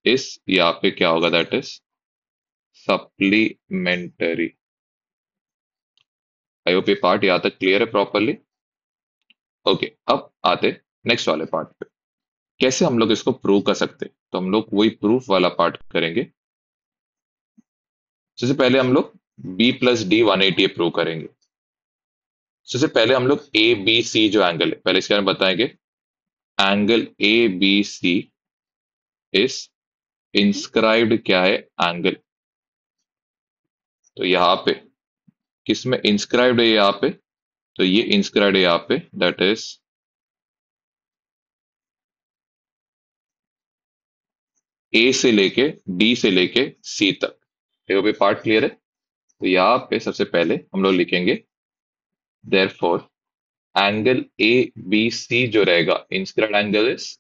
इस यहाँ पे क्या होगा? That is supplementary. I hope ये पार्ट यहाँ तक क्लियर है प्रॉपरली। ओके, अब आते नेक्स्ट वाले पार्ट पे, कैसे हम लोग इसको प्रूव कर सकते हैं। तो हम लोग वही प्रूफ वाला पार्ट करेंगे। सबसे पहले हम लोग बी प्लस डी 180 प्रूव करेंगे। सबसे पहले हम लोग ए बी सी जो एंगल है, पहले इसके बारे में बताएंगे। एंगल ए बी सी इस इंस्क्राइब्ड क्या है? एंगल। तो यहाँ पे किस में इंस्क्राइब्ड है? यहाँ पे, तो ये इंस्क्राइब्ड है यहाँ पे, दैट इज ए से लेके डी से लेके सी तक। देखो भी पार्ट क्लियर है। तो यहाँ पे सबसे पहले हम लोग लिखेंगे therefore angle A B C जो रहेगा, inscribed angle is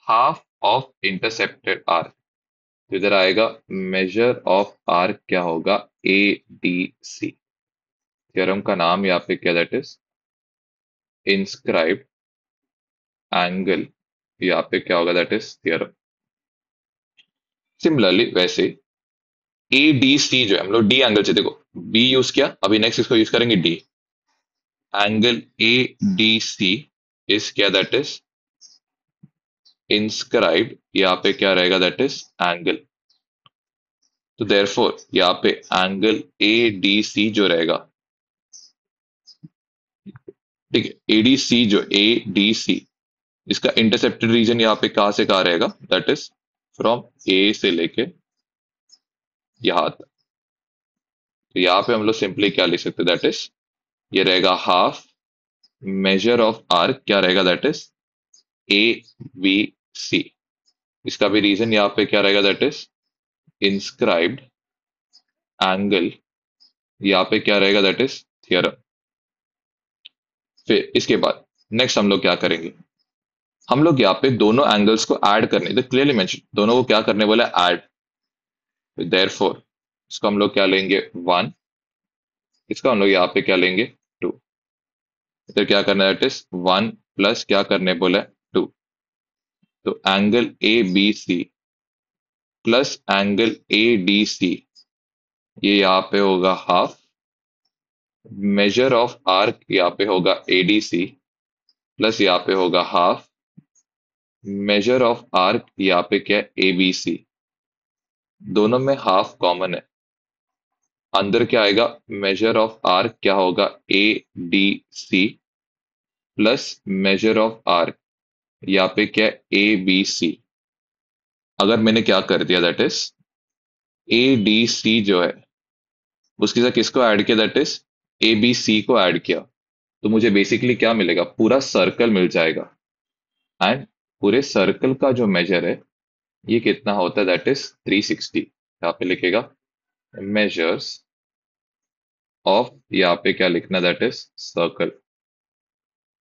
half of intercepted arc. तो इधर आएगा मेजर ऑफ आर क्या होगा? A D C. थ्योरम का नाम यहाँ पे क्या? That is inscribed angle. यहाँ पे क्या होगा? That is theorem. सिमिलरली वैसे ए डी सी जो है, हम लोग डी एंगल से, देखो बी यूज किया, अभी नेक्स्ट इसको यूज करेंगे D. Angle A D C is क्या? दैट इज इंस्क्राइब्ड, यहाँ पे क्या रहेगा? That is angle. तो देयरफॉर यहाँ पे एंगल ए डी सी जो रहेगा, ठीक है, एडीसी जो ए डी सी, इसका इंटरसेप्टेड रीजन यहाँ पे कहाँ से कहाँ रहेगा? दैट इज फ्रॉम ए से लेके यहाँ तक। तो यहाँ पे हम लोग सिंपली क्या लिख सकते हैं? दैट इज ये रहेगा हाफ मेजर ऑफ आर क्या रहेगा? That is A B C. इसका भी रीजन यहाँ पे क्या रहेगा? दैट इज इंस्क्राइब्ड एंगल, यहाँ पे क्या रहेगा? That is theorem. फिर इसके बाद नेक्स्ट हम लोग क्या करेंगे? हम लोग यहाँ पे दोनों एंगल्स को ऐड करने, तो क्लियरली मेंशन दोनों को क्या करने बोला? ऐड। देयरफॉर इसको हम लोग क्या लेंगे? 1। इसका हम लोग यहाँ पे क्या लेंगे? 2। इधर क्या करना है? दैट इज 1 प्लस क्या करने बोला है? 2। तो angle A B C plus angle A D C, ये यहाँ पे होगा हाफ। मेजर ऑफ आर्क यहाँ पे होगा ए डी सी प्लस यहाँ पे होगा हाफ मेजर ऑफ आर्क यहाँ पे क्या है? A B C. दोनों में हाफ कॉमन है, अंदर क्या आएगा? मेजर ऑफ आर्क क्या होगा? A D C plus measure of arc यहाँ पे क्या है? A B C. अगर मैंने क्या कर दिया? That is A D C जो है उसके साथ किसको ऐड किया? That is A B C को ऐड किया, तो मुझे बेसिकली क्या मिलेगा? पूरा सर्कल मिल जाएगा। एंड पूरे सर्कल का जो मेजर है ये कितना होता है? That is 360। यहाँ पे लिखेगा मेजर्स ऑफ, यहाँ पे क्या लिखना? That is circle.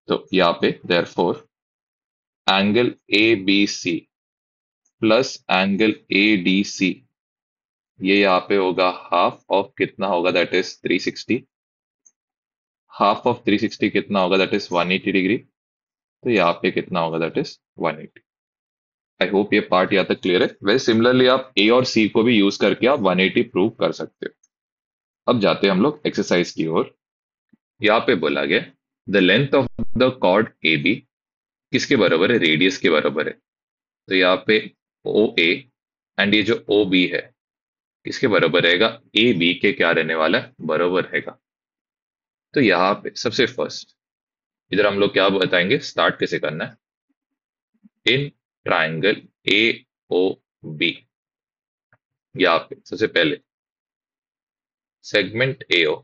तो यहाँ पे therefore angle A B C plus angle A D C, ये यहाँ पे होगा हाफ ऑफ कितना होगा? That is 360। हाफ ऑफ 360 कितना होगा, दैट इज 180 डिग्री। तो यहाँ पे कितना होगा, दैट इज 180। आई होप ये पार्ट यहाँ तक क्लियर है। वैसे सिमिलरली आप ए और सी को भी यूज करके आप 180 प्रूव कर सकते हो। अब जाते हैं हम लोग एक्सरसाइज की ओर। यहाँ पे बोला गया the length of the chord A B किसके बराबर है, रेडियस के बराबर है। तो यहाँ पे ओ ए एंड ये जो ओ बी है किसके बराबर रहेगा, ए बी के क्या रहने वाला है, बराबर रहेगा। तो यहाँ पे सबसे फर्स्ट इधर हम लोग क्या बताएंगे, स्टार्ट कैसे करना है। In triangle A O B, यहाँ पे सबसे पहले सेगमेंट ए ओ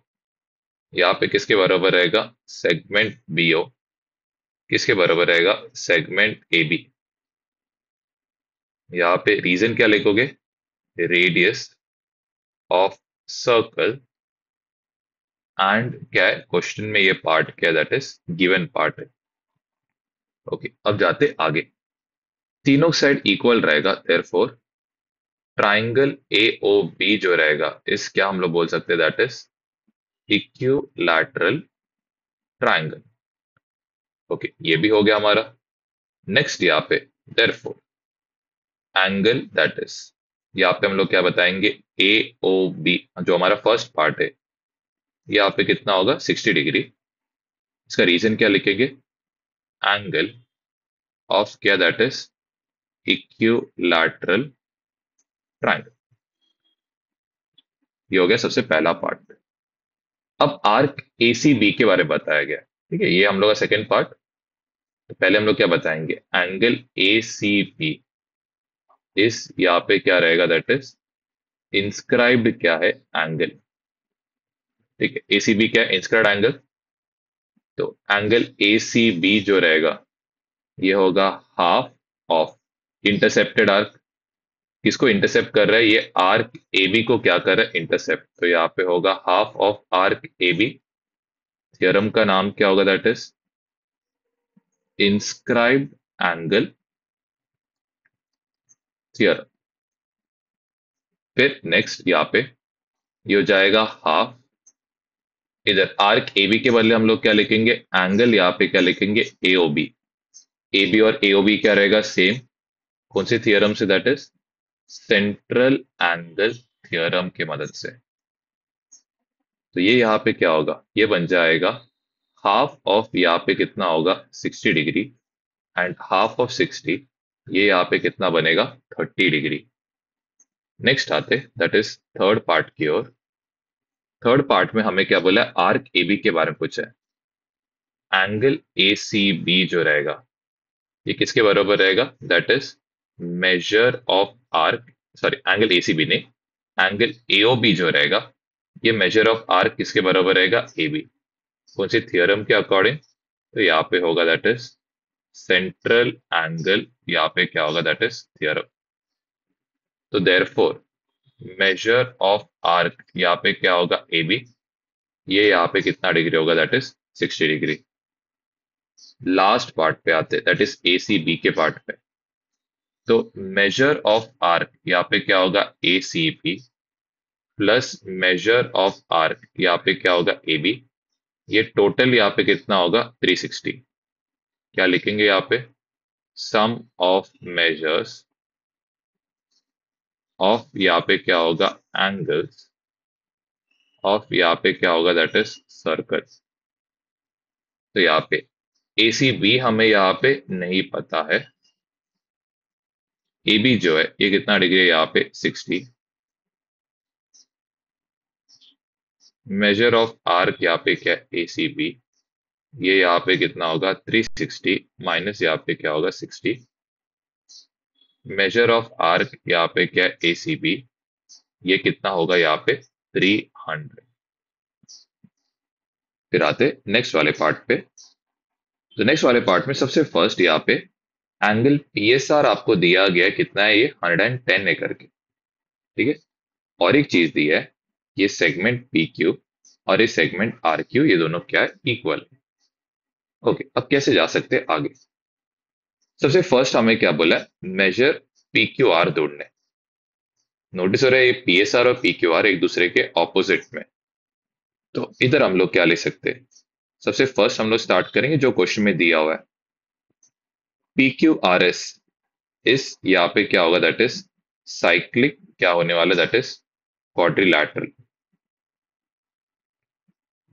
यहाँ पे किसके बराबर रहेगा, सेगमेंट बी ओ किसके बराबर रहेगा, सेगमेंट ए बी। यहाँ पे रीजन क्या लिखोगे, रेडियस ऑफ सर्कल एंड क्या है, क्वेश्चन में ये पार्ट क्या है, दैट इज गिवन पार्ट है। ओके, अब जाते आगे। तीनों साइड इक्वल रहेगा, therefore triangle A O B जो रहेगा इस क्या हम लोग बोल सकते हैं, that is equilateral triangle. Okay, ये भी हो गया हमारा। नेक्स्ट यहाँ पे देयरफॉर एंगल दैट इज, यहाँ पे हम लोग क्या बताएंगे, ए ओ बी जो हमारा फर्स्ट पार्ट है यहाँ पे कितना होगा, 60 डिग्री। इसका रीजन क्या लिखेंगे, एंगल ऑफ क्या, दैट इज इक्विलैटरल ट्राइंगल। ये हो गया सबसे पहला पार्ट। अब आर्क ए सी बी के बारे में बताया गया, ठीक है, ये हम लोग का सेकेंड पार्ट। तो पहले हम लोग क्या बताएंगे, एंगल ए सी बी इस यहाँ पे क्या रहेगा, दैट इज इंस्क्राइब्ड क्या है, एंगल। ठीक है, ए सी बी क्या है, इंस्क्राइब्ड एंगल। तो एंगल ए सी बी जो रहेगा ये होगा हाफ ऑफ इंटरसेप्टेड आर्क। किसको इंटरसेप्ट कर रहा है, ये आर्क ए बी को क्या कर रहा है, इंटरसेप्ट। तो यहाँ पे होगा half of arc A B. Theorem का नाम क्या होगा, that is inscribed angle theorem. फिर नेक्स्ट यहाँ पे ये हो जाएगा हाफ, इधर आर्क ए बी के बदले हम लोग क्या लिखेंगे, एंगल यहाँ पे क्या लिखेंगे, ए ओ बी। ए बी और ए ओ बी क्या रहेगा, सेम। कौन सी थियरम से, that is central angle theorem की मदद से। तो ये यहाँ पे क्या होगा, ये बन जाएगा हाफ ऑफ यहाँ पे कितना होगा, 60 डिग्री एंड हाफ ऑफ 60 ये यहाँ पे कितना बनेगा, 30 डिग्री। नेक्स्ट आते दैट इज थर्ड पार्ट की ओर। थर्ड पार्ट में हमें क्या बोला है, आर्क ए बी के बारे में पूछा है। एंगल ए सी बी जो रहेगा ये किसके बराबर रहेगा, that is measure of arc, sorry angle A C B नहीं, एंगल ए ओ बी जो रहेगा ये मेजर ऑफ आर्क किसके बराबर रहेगा, ए बी। कौन सी थियरम के अकॉर्डिंग, तो यहाँ पे होगा दैट इज सेंट्रल एंगल, यहाँ पे क्या होगा, दैट इज थियरम। तो देयरफॉर मेजर ऑफ आर्क यहाँ पे क्या होगा, ए बी। ये यहाँ पे कितना डिग्री होगा, that is 60 degree. Last part पे आते that is A C B के पार्ट पे। तो मेजर ऑफ आर्क यहाँ पे क्या होगा, A C B plus measure of arc यहाँ पे क्या होगा, ए बी। ये टोटल यहाँ पे कितना होगा, 360। क्या लिखेंगे यहाँ पे, सम ऑफ मेजर्स ऑफ यहाँ पे क्या होगा, एंगल्स ऑफ यहाँ पे क्या होगा, दैट इज सर्कल। तो यहाँ पे ए सी बी हमें यहाँ पे नहीं पता है, ए बी जो है ये कितना डिग्री है, यहाँ पे 60। मेजर ऑफ आर्क यहाँ पे क्या है, ए सी बी, ये यहाँ पे कितना होगा, 360 माइनस यहाँ पे क्या होगा, 60। मेजर ऑफ आर्क यहाँ पे क्या है, ए सी बी, ये कितना होगा यहाँ पे, 300। फिर आते नेक्स्ट वाले पार्ट पे। तो नेक्स्ट वाले पार्ट में सबसे फर्स्ट यहाँ पे एंगल पी एस आर आपको दिया गया है, कितना है ये, 110 है करके, ठीक है। और एक चीज दी है, ये सेगमेंट पी क्यू और ये सेगमेंट आर क्यू ये दोनों क्या है, इक्वल। ओके, अब कैसे जा सकते हैं आगे। सबसे फर्स्ट हमें क्या बोला है, मेजर पी क्यू आर ढूंढने। नोटिस हो रहा है ये पी एस आर और पी क्यू आर एक दूसरे के ऑपोजिट में। तो इधर हम लोग क्या ले सकते हैं, सबसे फर्स्ट हम लोग स्टार्ट करेंगे जो क्वेश्चन में दिया हुआ है, पी क्यू आर एस। इस यहाँ पे क्या होगा, दैट इज साइक्लिक क्या होने वाला, that is quadrilateral.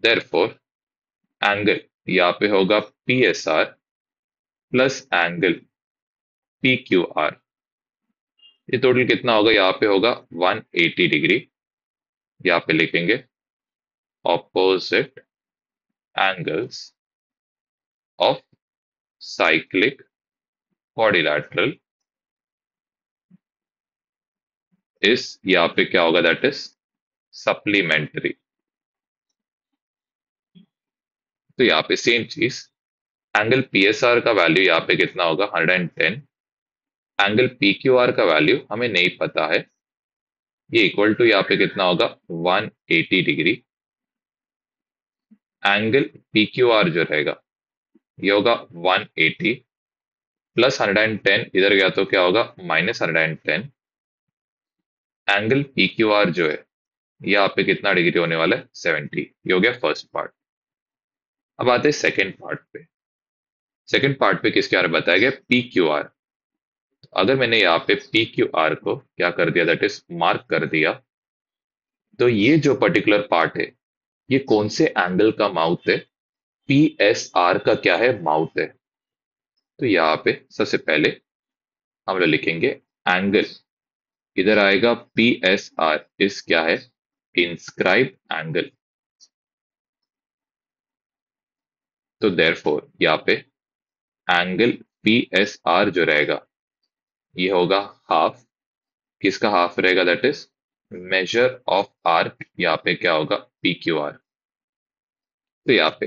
Therefore angle यहाँ पे होगा P S R plus angle P Q are. ये टोटल कितना होगा, यहाँ पे होगा 180 डिग्री। यहाँ पे लिखेंगे opposite angles of cyclic quadrilateral इस, यहाँ पे क्या होगा, दैट इज सप्लीमेंट्री। तो यहाँ पे सेम चीज, एंगल पी एस आर का वैल्यू यहाँ पे कितना होगा 110, एंगल पी क्यू आर का वैल्यू हमें नहीं पता है, ये इक्वल टू यहाँ पे कितना होगा 180 degree. Angle P Q are जो रहेगा ये होगा 180 प्लस 110, इधर गया तो क्या होगा -110। एंगल पी क्यू आर जो है यहाँ पे कितना डिग्री होने वाला है 70। ये हो गया फर्स्ट पार्ट। अब आते हैं सेकेंड पार्ट पे। सेकेंड पार्ट पे किसके बारे में बताया गया, पी क्यू आर। अगर मैंने यहाँ पे पी क्यू आर को क्या कर दिया, दैट इज मार्क कर दिया, तो ये जो पर्टिकुलर पार्ट है ये कौन से एंगल का माउथ है, पी एस आर का क्या है, माउथ है। तो यहाँ पे सबसे पहले हम लोग लिखेंगे एंगल, इधर आएगा पी एस आर इस क्या है, इंस्क्राइब एंगल। तो देयरफॉर यहाँ पे एंगल पी एस आर जो रहेगा ये होगा हाफ, किसका हाफ रहेगा, that is measure of arc, यहाँ पे क्या होगा पी क्यू आर। तो यहाँ पे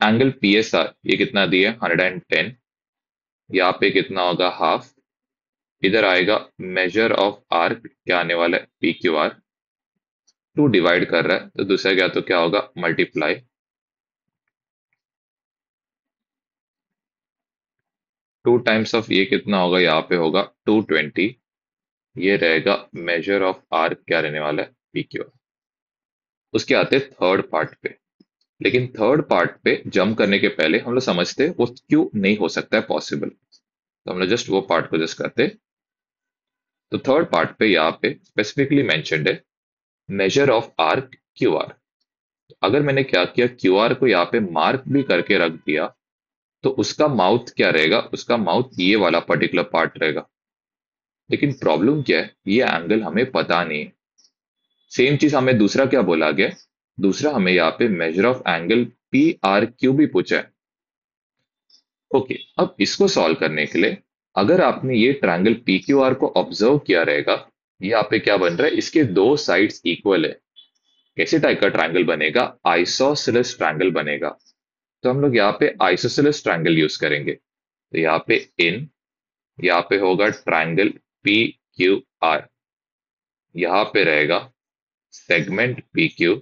एंगल पी एस आर ये कितना दिया 110, यहाँ पे कितना होगा हाफ, इधर आएगा मेजर ऑफ आर्क क्या आने वाला है P Q R, two divide कर रहा है तो दूसरा क्या, तो क्या होगा मल्टीप्लाई, टू टाइम्स ऑफ ये कितना होगा, यहाँ पे होगा 220, ये रहेगा मेजर ऑफ आर्क क्या रहने वाला है पी क्यू आर। उसके आते थर्ड पार्ट पे, लेकिन थर्ड पार्ट पे जंप करने के पहले हम लोग समझते वो क्यों नहीं हो सकता है पॉसिबल, तो हम लोग जस्ट वो पार्ट को जस्ट करते। तो थर्ड पार्ट पे यहाँ पे स्पेसिफिकली मेंशन्ड है major of arc Q R. अगर मैंने क्या किया, क्यू आर को यहाँ पे मार्क भी करके रख दिया, तो उसका माउथ क्या रहेगा, उसका माउथ ये वाला पर्टिकुलर पार्ट रहेगा। लेकिन प्रॉब्लम क्या है, ये एंगल हमें पता नहीं है। सेम चीज हमें दूसरा क्या बोला गया, दूसरा हमें यहाँ पे measure of angle P R Q भी पूछा है। ओके, अब इसको सॉल्व करने के लिए अगर आपने ये ट्रायंगल पी क्यू आर को ऑब्जर्व किया रहेगा, यहाँ पे क्या बन रहा है, इसके दो साइड्स इक्वल है। कैसे टाइप का ट्रायंगल बनेगा, आइसोसेलेस ट्रायंगल बनेगा। तो हम लोग यहाँ पे आइसोसेलेस ट्रायंगल यूज करेंगे। तो यहाँ पे इन, यहाँ पे होगा ट्रायंगल पी क्यू आर, यहाँ पे रहेगा सेगमेंट पी क्यू,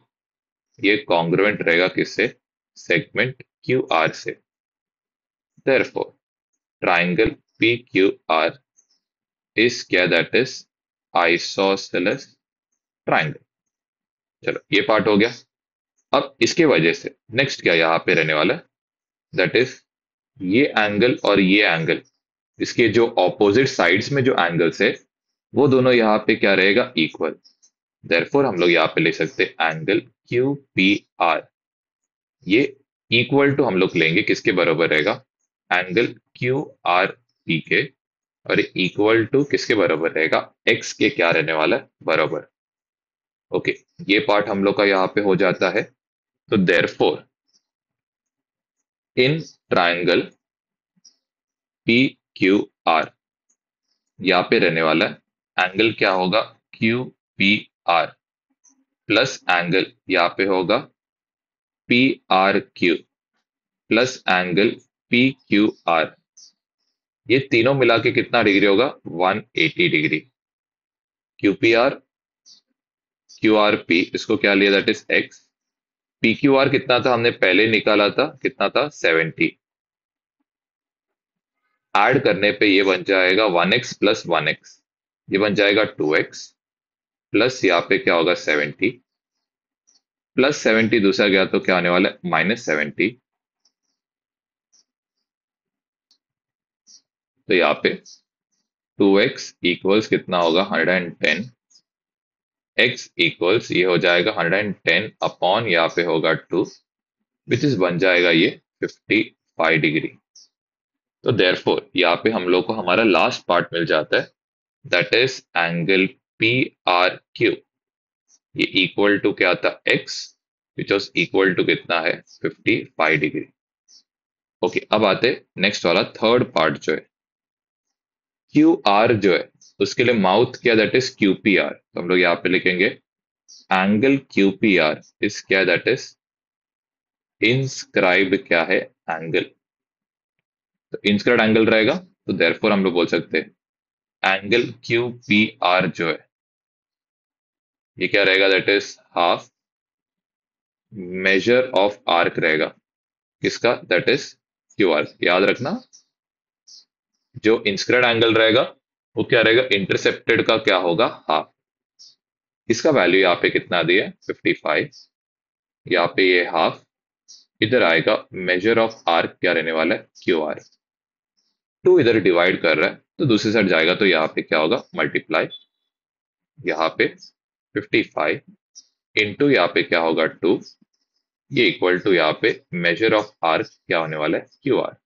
ये कॉन्ग्रुएंट रहेगा किससे, सेगमेंट क्यू आर से। Therefore triangle P Q are is क्या, दैट इज आइसोसेलेस ट्रायंगल। चलो ये पार्ट हो गया। अब इसके वजह से नेक्स्ट क्या यहाँ पे रहने वाला है, दैट इज ये एंगल और ये एंगल, इसके जो ऑपोजिट साइड्स में जो एंगल्स है वो दोनों यहाँ पे क्या रहेगा, इक्वल। देयरफॉर हम लोग यहाँ पे ले सकते हैं एंगल क्यू पी आर, ये इक्वल टू हम लोग लेंगे किसके बराबर रहेगा, एंगल क्यू आर पी के, और इक्वल टू किसके बराबर रहेगा, एक्स के क्या रहने वाला है, बराबर। ओके, ये पार्ट हम लोग का यहाँ पे हो जाता है। तो therefore in triangle P Q are यहाँ पे रहने वाला है एंगल क्या होगा, Q P R plus angle यहाँ पे होगा P R Q plus angle P Q are, ये तीनों मिला के कितना डिग्री होगा 180 degree. Q P R Q R P इसको क्या लिया, that is x. P Q are कितना था, हमने पहले निकाला था, कितना था 70। ऐड करने पे ये बन जाएगा 1x प्लस 1x, ये बन जाएगा 2x प्लस यहाँ पे क्या होगा 70 प्लस 70, दूसरा गया तो क्या होने वाला है -70, तो यहाँ पे 2x इक्वल्स कितना होगा 110, x इक्वल्स ये हो जाएगा 110 अपॉन यहाँ पे होगा 2, विच इज बन जाएगा ये 55 डिग्री। तो देयरफॉर यहाँ पे हम लोग को हमारा लास्ट पार्ट मिल जाता है, that is angle P R Q. ये इक्वल टू क्या था x, which was equal to कितना है 55 डिग्री। ओके, अब आते नेक्स्ट वाला थर्ड पार्ट जो है क्यू आर जो है, उसके लिए माउथ क्या, that is Q P R. तो हम लोग यहाँ पे लिखेंगे angle Q P R is क्या, दैट इज इंस्क्राइब क्या है एंगल। तो इंस्क्राइब एंगल रहेगा, तो देयरफॉर हम लोग बोल सकते हैं एंगल क्यू पी आर जो है ये क्या रहेगा, that is half measure of arc रहेगा। किसका, दैट इज क्यू आर। याद रखना, जो इंस्क्राइब एंगल रहेगा वो क्या रहेगा, इंटरसेप्टेड का क्या होगा, हाफ। इसका वैल्यू यहाँ पे कितना दिया है 55, यहाँ पे ये हाफ, इधर आएगा मेजर ऑफ आर्क क्या रहने वाला है क्यू आर। टू इधर डिवाइड कर रहा है तो दूसरी साइड जाएगा, तो यहाँ पे क्या होगा मल्टीप्लाई, यहाँ पे 55 इंटू यहाँ पे क्या होगा 2, ये इक्वल टू यहाँ पे मेजर ऑफ आर्क क्या होने वाला है क्यू आर।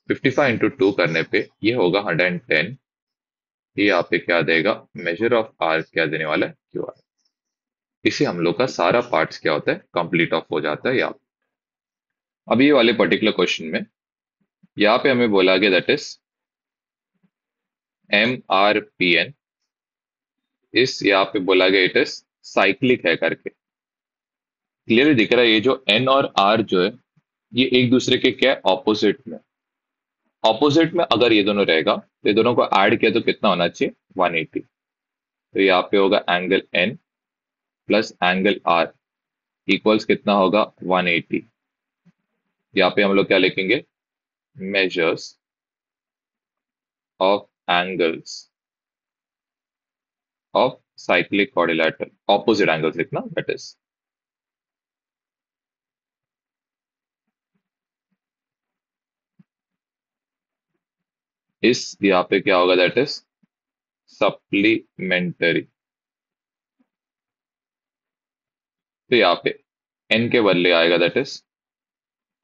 55 इंटू 2 करने पे ये होगा 110, ये यहाँ पे क्या देगा मेजर ऑफ आर्क क्या देने वाला है क्यू आर। इसे हम लोग का सारा पार्ट्स क्या होता है कंप्लीट ऑफ हो जाता है यहाँ। अब ये वाले पर्टिकुलर क्वेश्चन में यहाँ पे हमें बोला गया that is M R P N, इस यहाँ पे बोला गया इट इज साइक्लिक है करके। क्लियरली दिख रहा है ये जो एन और आर जो है ये एक दूसरे के क्या है ऑपोजिट में। ऑपोजिट में अगर ये दोनों रहेगा तो ये दोनों को ऐड किया तो कितना होना चाहिए 180। तो यहाँ पे होगा angle N plus angle R equals कितना होगा 180। यहाँ पे हम लोग क्या लिखेंगे, measures of angles of cyclic quadrilateral, opposite angles लिखना दैट इज। इस यहाँ पे क्या होगा दैट इज सप्लीमेंटरी। तो यहाँ पे n के बदले आएगा दैट इज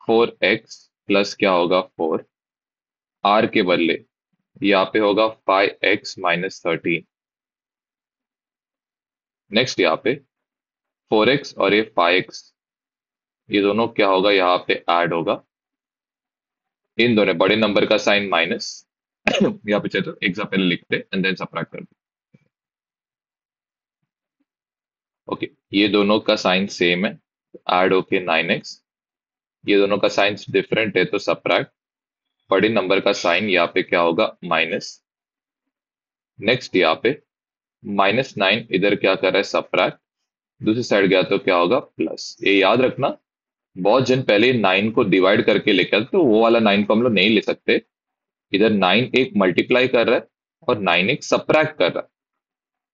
4x प्लस क्या होगा 4, r के बदले यहाँ पे होगा 5x माइनस 13। नेक्स्ट यहाँ पे 4x और ये 5x ये दोनों क्या होगा यहाँ पे ऐड होगा, इन दोनों बड़े नंबर का साइन माइनस यहाँ पे चाहे तो एक सा पहले लिखते एंड देन सबट्रैक्ट करते। ओके, ये दोनों का साइन सेम है, ऐड होके 9x। ये दोनों का साइन डिफरेंट है तो सबट्रैक्ट, बड़े नंबर का साइन यहाँ पे क्या होगा माइनस। नेक्स्ट यहाँ पे -9 इधर क्या कर रहा है सबट्रैक्ट, दूसरी साइड गया तो क्या होगा प्लस। ये याद रखना, बहुत जन पहले 9 को डिवाइड करके लेकर आते, तो वो वाला 9 को हम लोग नहीं ले सकते। इधर 9 एक मल्टीप्लाई कर रहा है और 9 एक सबट्रैक्ट कर रहा है।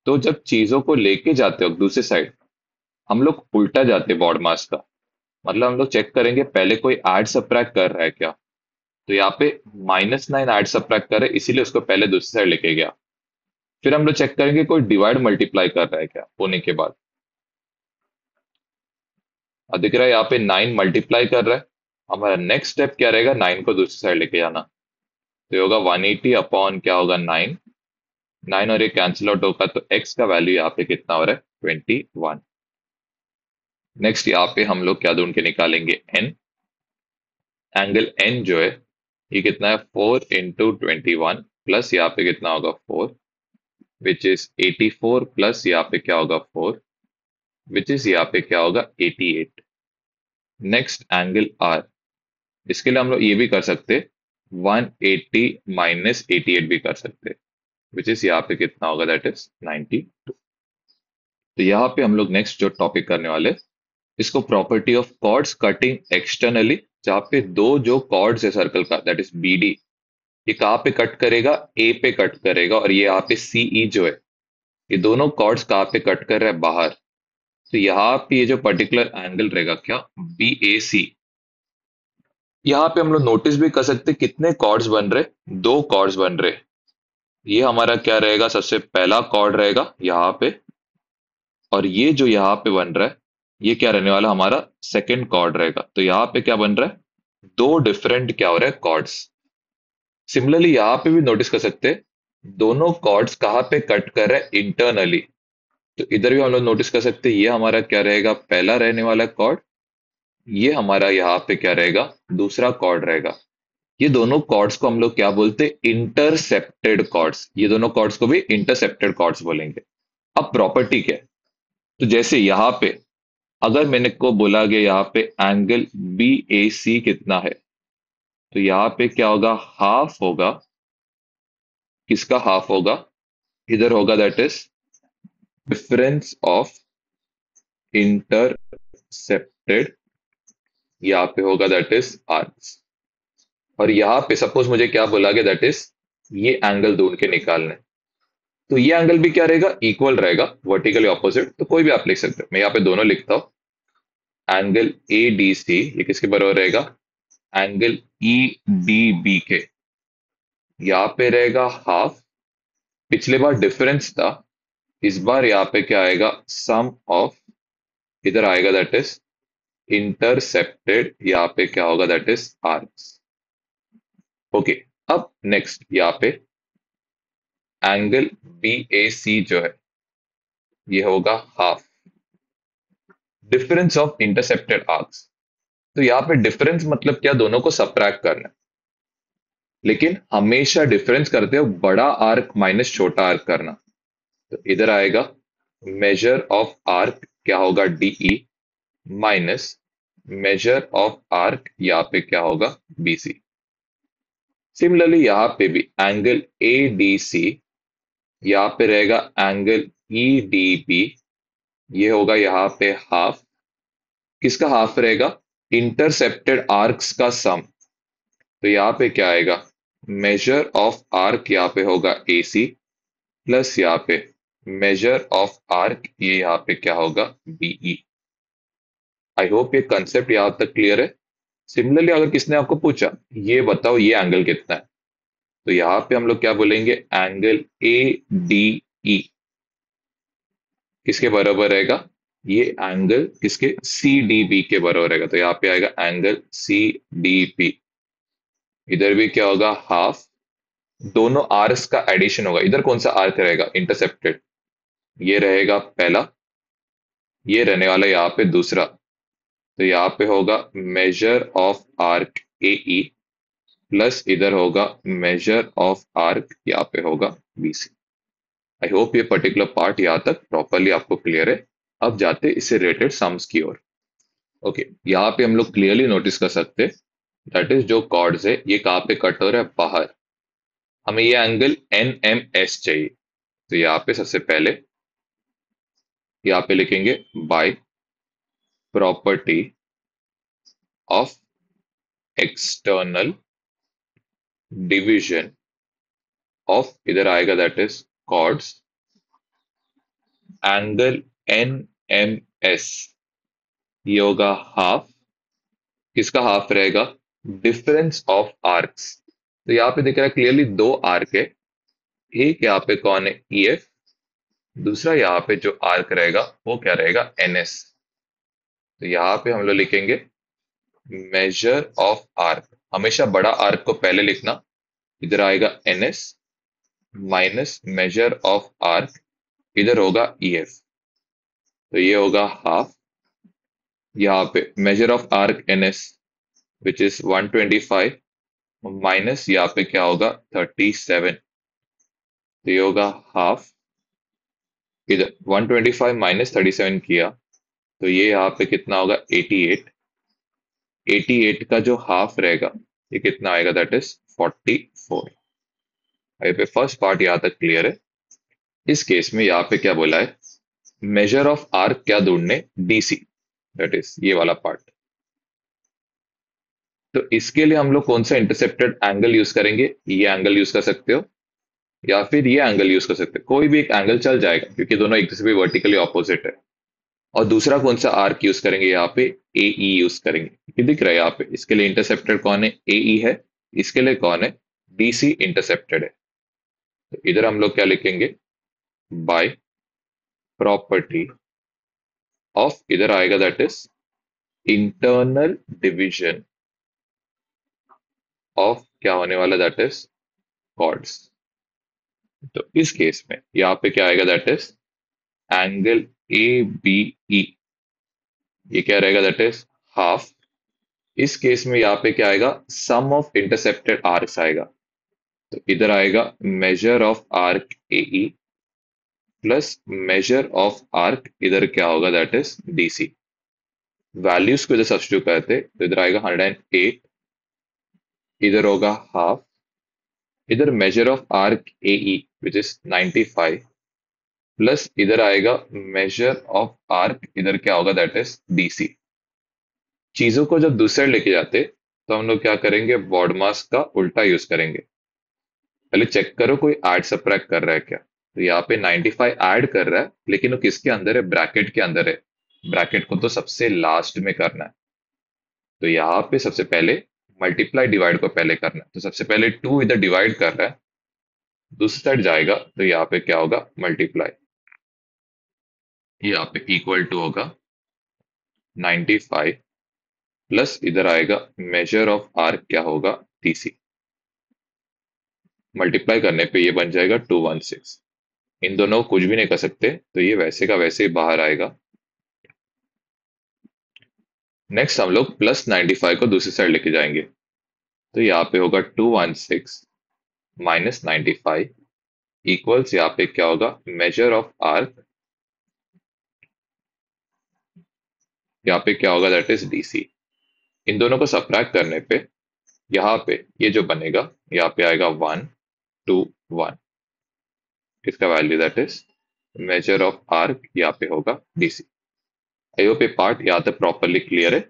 तो जब चीजों को लेके जाते हो दूसरी साइड हम लोग उल्टा जाते बॉड मास का, मतलब हम लोग चेक करेंगे पहले कोई ऐड सबट्रैक्ट कर रहा है क्या। तो यहाँ पे -9 ऐड सबट्रैक्ट कर रहा है इसीलिए उसको पहले दूसरी साइड लेके गया। फिर हम लोग चेक करेंगे कोई डिवाइड मल्टीप्लाई कर रहा है क्या होने के बाद। और दिख रहा है यहाँ पे 9 मल्टीप्लाई कर रहा है, हमारा नेक्स्ट स्टेप क्या रहेगा 9 को दूसरी साइड लेके जाना। तो ये होगा 180 अपॉन क्या होगा 9, 9 और ये कैंसिल आउट होगा तो x का वैल्यू यहाँ पे कितना हो रहा है 21। नेक्स्ट यहाँ पे हम लोग क्या ढूंढ के निकालेंगे n, एंगल n जो है ये कितना है 4 इंटू 21 प्लस यहाँ पे कितना होगा 4 विच इज 84 प्लस यहाँ पे क्या होगा 4 विच इज यहाँ पे क्या होगा 88। नेक्स्ट एंगल r, इसके लिए हम लोग ये भी कर सकते 180 माइनस 88 भी कर सकते, विच इज यहाँ पे कितना होगा दैट इज 92। तो यहाँ पे हम लोग नेक्स्ट जो टॉपिक करने वाले इसको property of chords cutting externally, जहाँ पे दो जो कॉर्ड्स है सर्कल का दैट इज बी डी, ये कहाँ पे कट करेगा ए पे कट करेगा, और ये यहाँ पे सी ई जो है ये दोनों कॉर्ड्स कहाँ पे कट कर रहे हैं बाहर। तो यहाँ पे ये जो पर्टिकुलर एंगल रहेगा क्या बी ए सी, यहाँ पे हम लोग नोटिस भी कर सकते हैं कितने कॉर्ड्स बन रहे, दो कॉर्ड्स बन रहे। ये हमारा क्या रहेगा, सबसे पहला कॉर्ड रहेगा यहाँ पे, और ये जो यहाँ पे बन रहा है ये क्या रहने वाला, हमारा सेकंड कॉर्ड रहेगा। तो यहाँ पे क्या बन रहा है, दो डिफरेंट क्या हो रहा है, कॉर्ड्स। सिमिलरली यहाँ पे भी नोटिस कर सकते हैं दोनों कॉर्ड्स कहाँ पे कट कर रहे हैं, इंटरनली। तो इधर भी हम लोग नोटिस कर सकते हैं ये हमारा क्या रहेगा, पहला रहने वाला कॉर्ड, ये हमारा यहाँ पे क्या रहेगा, दूसरा कॉर्ड रहेगा। ये दोनों कॉर्ड्स को हम लोग क्या बोलते हैं, इंटरसेप्टेड कॉर्ड्स। ये दोनों कॉर्ड्स को भी इंटरसेप्टेड कॉर्ड्स बोलेंगे। अब प्रॉपर्टी क्या है, तो जैसे यहाँ पे अगर मैंने को बोला गया यहाँ पे एंगल बी ए सी कितना है, तो यहाँ पे क्या होगा, हाफ होगा। किसका हाफ होगा, इधर होगा that is difference of intercepted, यहाँ पे होगा दैट इज आर्क्स। और यहाँ पे सपोज मुझे क्या बोला गया, दैट इज ये एंगल ढूंढ के निकालना है। तो ये एंगल भी क्या रहेगा, इक्वल रहेगा, वर्टिकली ऑपोजिट। तो कोई भी आप लिख सकते हो, मैं यहाँ पे दोनों लिखता हूँ। एंगल ए डी सी ये किसके बराबर रहेगा, एंगल ई डी बी के, यहाँ पे रहेगा हाफ। पिछले बार डिफरेंस था, इस बार यहाँ पे क्या आएगा, सम ऑफ, इधर आएगा दैट इज इंटरसेप्टेड, यहाँ पे क्या होगा दैट इज आर्क्स। ओके, अब नेक्स्ट यहाँ पे एंगल बी ए सी जो है ये होगा half difference of intercepted arcs. तो यहाँ पे डिफरेंस मतलब क्या, दोनों को सबट्रैक्ट करना है। लेकिन हमेशा डिफरेंस करते हो बड़ा आर्क माइनस छोटा आर्क करना। तो इधर आएगा मेजर ऑफ आर्क क्या होगा, D E minus measure of arc यहाँ पे क्या होगा, बीसी। सिमिलरली यहाँ पे भी एंगल ए डी सी, यहाँ पे रहेगा एंगल ई डी बी, ये होगा यहाँ पे हाफ। किसका हाफ रहेगा, इंटरसेप्टेड आर्क्स का सम। तो यहाँ पे क्या आएगा, मेजर ऑफ आर्क यहाँ पे होगा ए सी, प्लस यहाँ पे मेजर ऑफ आर्क ये यहाँ पे क्या होगा, बीई। आई होप ये कंसेप्ट यहाँ तक क्लियर है। सिमिलरली अगर किसने आपको पूछा ये बताओ ये एंगल कितना है, तो यहाँ पे हम लोग क्या बोलेंगे, एंगल ए डी ई किसके बराबर रहेगा, ये एंगल किसके, सी डी बी के बराबर रहेगा। तो यहाँ पे आएगा एंगल सी डी बी। इधर भी क्या होगा, हाफ, दोनों आर्क्स का एडिशन होगा। इधर कौन सा आर्क रहेगा, इंटरसेप्टेड, ये रहेगा पहला, ये रहने वाला यहाँ पे दूसरा। तो यहाँ पे होगा major of arc A E, plus इधर होगा मेजर ऑफ आर्क यहाँ पे होगा बीसी। आई होप ये पर्टिकुलर पार्ट यहाँ तक प्रॉपरली आपको क्लियर है। अब जाते इससे रिलेटेड सम्स की ओर। ओके, यहाँ पे हम लोग क्लियरली नोटिस कर सकते हैं दैट इज जो कॉर्ड्स है ये कहाँ पे कट हो रहा है, बाहर। हमें ये एंगल एन एम एस चाहिए। तो यहाँ पे सबसे पहले यहाँ पे लिखेंगे by property of external division of, इधर आएगा that is chords, angle N M S ये होगा हाफ। किसका हाफ रहेगा, डिफरेंस ऑफ आर्क्स। तो यहाँ पे दिख रहा है क्लियरली दो आर्क है, एक यहाँ पे कौन है, ई एफ, दूसरा यहाँ पे जो आर्क रहेगा वो क्या रहेगा, एन एस। तो यहाँ पे हम लोग लिखेंगे मेजर ऑफ आर्क, हमेशा बड़ा आर्क को पहले लिखना। इधर आएगा N S minus measure of arc, इधर होगा ई एफ। तो ये होगा हाफ, यहाँ पे measure of arc N S which is 125 minus यहाँ पे क्या होगा 37। तो ये होगा हाफ, इधर 125 माइनस 37 किया तो ये यहाँ पे कितना होगा 88। 88 का जो हाफ रहेगा ये कितना आएगा, दैट इज 44। यहाँ पे फर्स्ट पार्ट यहाँ तक क्लियर है। इस केस में यहाँ पे क्या बोला है, मेजर ऑफ आर्क क्या ढूंढने, डीसी, दैट इज ये वाला पार्ट। तो इसके लिए हम लोग कौन सा इंटरसेप्टेड एंगल यूज करेंगे, ये एंगल यूज कर सकते हो या फिर ये एंगल यूज कर सकते हो, कोई भी एक एंगल चल जाएगा क्योंकि दोनों एक दूसरे पे वर्टिकली ऑपोजिट है। और दूसरा कौन सा आर्क यूज करेंगे यहाँ पे, ए ई यूज करेंगे। ये दिख रहा है यहाँ पे, इसके लिए इंटरसेप्टेड कौन है, ए ई है। इसके लिए कौन है, डी सी इंटरसेप्टेड है। तो इधर हम लोग क्या लिखेंगे, बाय प्रॉपर्टी ऑफ, इधर आएगा that is internal division of, क्या होने वाला दैट इज कॉर्ड्स। तो इस केस में यहाँ पे क्या आएगा, that is angle A B E, ये क्या रहेगा, दैट इज हाफ। इस केस में यहाँ पे क्या आएगा, सम ऑफ इंटरसेप्टेड आर्क्स आएगा। तो इधर आएगा measure of arc A E plus measure of arc, इधर क्या होगा, that is D C. Values को इधर सब्स्टिट्यूट करते तो इधर आएगा 108, इधर होगा हाफ, इधर major of arc A E which is 95 plus इधर आएगा मेजर ऑफ आर्क, इधर क्या होगा, दैट इज डी सी। चीजों को जब दूसरे लेके जाते तो हम लोग क्या करेंगे, बॉडमास का उल्टा यूज करेंगे। पहले चेक करो कोई ऐड सबट्रैक्ट कर रहा है क्या। तो यहाँ पे 95 ऐड कर रहा है, लेकिन वो किसके अंदर है, ब्रैकेट के अंदर है। ब्रैकेट को तो सबसे लास्ट में करना है। तो यहाँ पे सबसे पहले मल्टीप्लाई डिवाइड को पहले करना है। तो सबसे पहले 2 इधर डिवाइड कर रहा है, दूसरी साइड जाएगा तो यहाँ पे क्या होगा, मल्टीप्लाई। यहाँ पे इक्वल टू होगा 95 प्लस इधर आएगा मेजर ऑफ आर्क, क्या होगा, टीसी। मल्टीप्लाई करने पे ये बन जाएगा 216। इन दोनों को कुछ भी नहीं कर सकते, तो ये वैसे का वैसे ही बाहर आएगा। नेक्स्ट हम लोग प्लस 95 को दूसरी साइड लेके जाएंगे। तो यहाँ पे होगा 216 माइनस 95 इक्वल्स, यहाँ पे क्या होगा, मेजर ऑफ आर्क, यहाँ पे क्या होगा, दैट इज डीसी। इन दोनों को सब्ट्रैक्ट करने पे यहाँ पे ये जो बनेगा, यहाँ पे आएगा 1 2 1, इसका value that is measure of arc, यहाँ पे होगा डीसी। आई होप ये पार्ट यहाँ तक प्रॉपरली क्लियर है।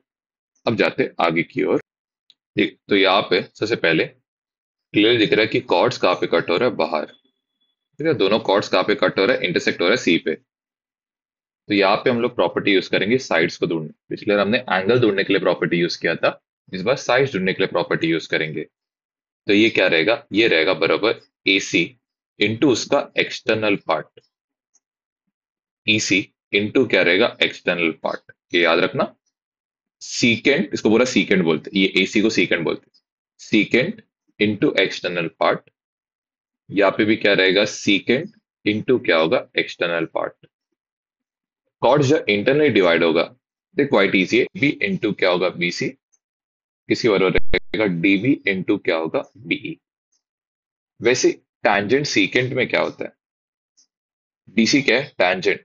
अब जाते आगे की ओर। ठीक, तो यहाँ पे सबसे पहले क्लियर दिख रहा है कि कॉर्ड्स कहाँ पे कट हो रहा है, बाहर। ठीक है, दोनों कॉर्ड्स कहाँ पे कट हो रहा है, इंटरसेक्ट हो रहा है सी पे। तो यहाँ पे हम लोग प्रॉपर्टी यूज करेंगे साइड्स को ढूंढने। पिछले बार हमने एंगल ढूंढने के लिए प्रॉपर्टी यूज किया था, इस बार साइड्स ढूंढने के लिए प्रॉपर्टी यूज करेंगे। तो ये क्या रहेगा, ये रहेगा बराबर ए सी इंटू उसका एक्सटर्नल पार्ट, ई सी इंटू क्या रहेगा, एक्सटर्नल पार्ट। ये याद रखना, सीकेंट, इसको पूरा सीकेंट बोलते हैं, ये एसी को सीकेंट बोलते हैं। सीकेंट इंटू एक्सटर्नल पार्ट, यहाँ पे भी क्या रहेगा, सीकेंट इंटू क्या होगा, एक्सटर्नल पार्ट। कॉर्ड जो इंटरनली डिवाइड होगा, तो क्वाइट इजी है, बी इंटू क्या होगा, बी सी, किसी बराबर रहेगा डी बी इंटू क्या होगा, बीई। वैसे टैंजेंट सीकेंट में क्या होता है, डीसी क्या है, टैंजेंट,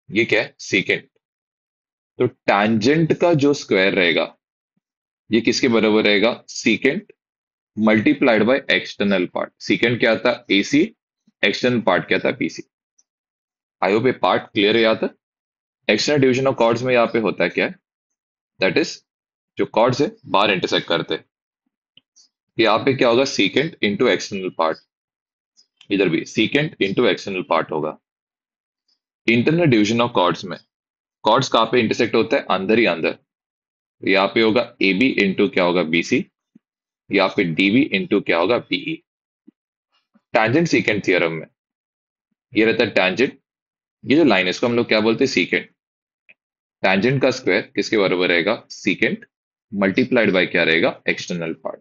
ये क्या है, सीकेंट। तो टैंजेंट का जो स्क्वायर रहेगा, ये किसके बराबर रहेगा, secant multiplied by external part. Secant क्या था, एसी, एक्सटर्नल पार्ट क्या था, बीसी। आई होप ये पार्ट क्लियर है यहाँ तक। एक्सटर्नल डिवीजन ऑफ कॉर्ड्स में यहाँ पे होता है क्या है, दैट इज जो कॉर्ड्स है बाहर इंटरसेक्ट करते हैं। यहाँ पे क्या होगा, सीकेंट इंटू एक्सटर्नल पार्ट, इधर भी सीकेंट इंटू एक्सटर्नल पार्ट होगा। इंटरनल डिवीजन ऑफ कॉर्ड्स में कॉर्ड्स कहाँ पे इंटरसेक्ट होता है, अंदर ही अंदर। तो यहाँ पे होगा ए बी इंटू क्या होगा, बी सी, यहाँ पे डी बी इंटू क्या होगा, बीई। टैंजेंट सीकेंट थियरम में ये रहता है टैंजेंट, ये जो लाइन है इसको हम लोग क्या बोलते हैं, सीकेंट। टैंजेंट का स्क्वायर किसके बराबर रहेगा, सीकेंट मल्टीप्लाइड बाय क्या रहेगा, एक्सटर्नल पार्ट।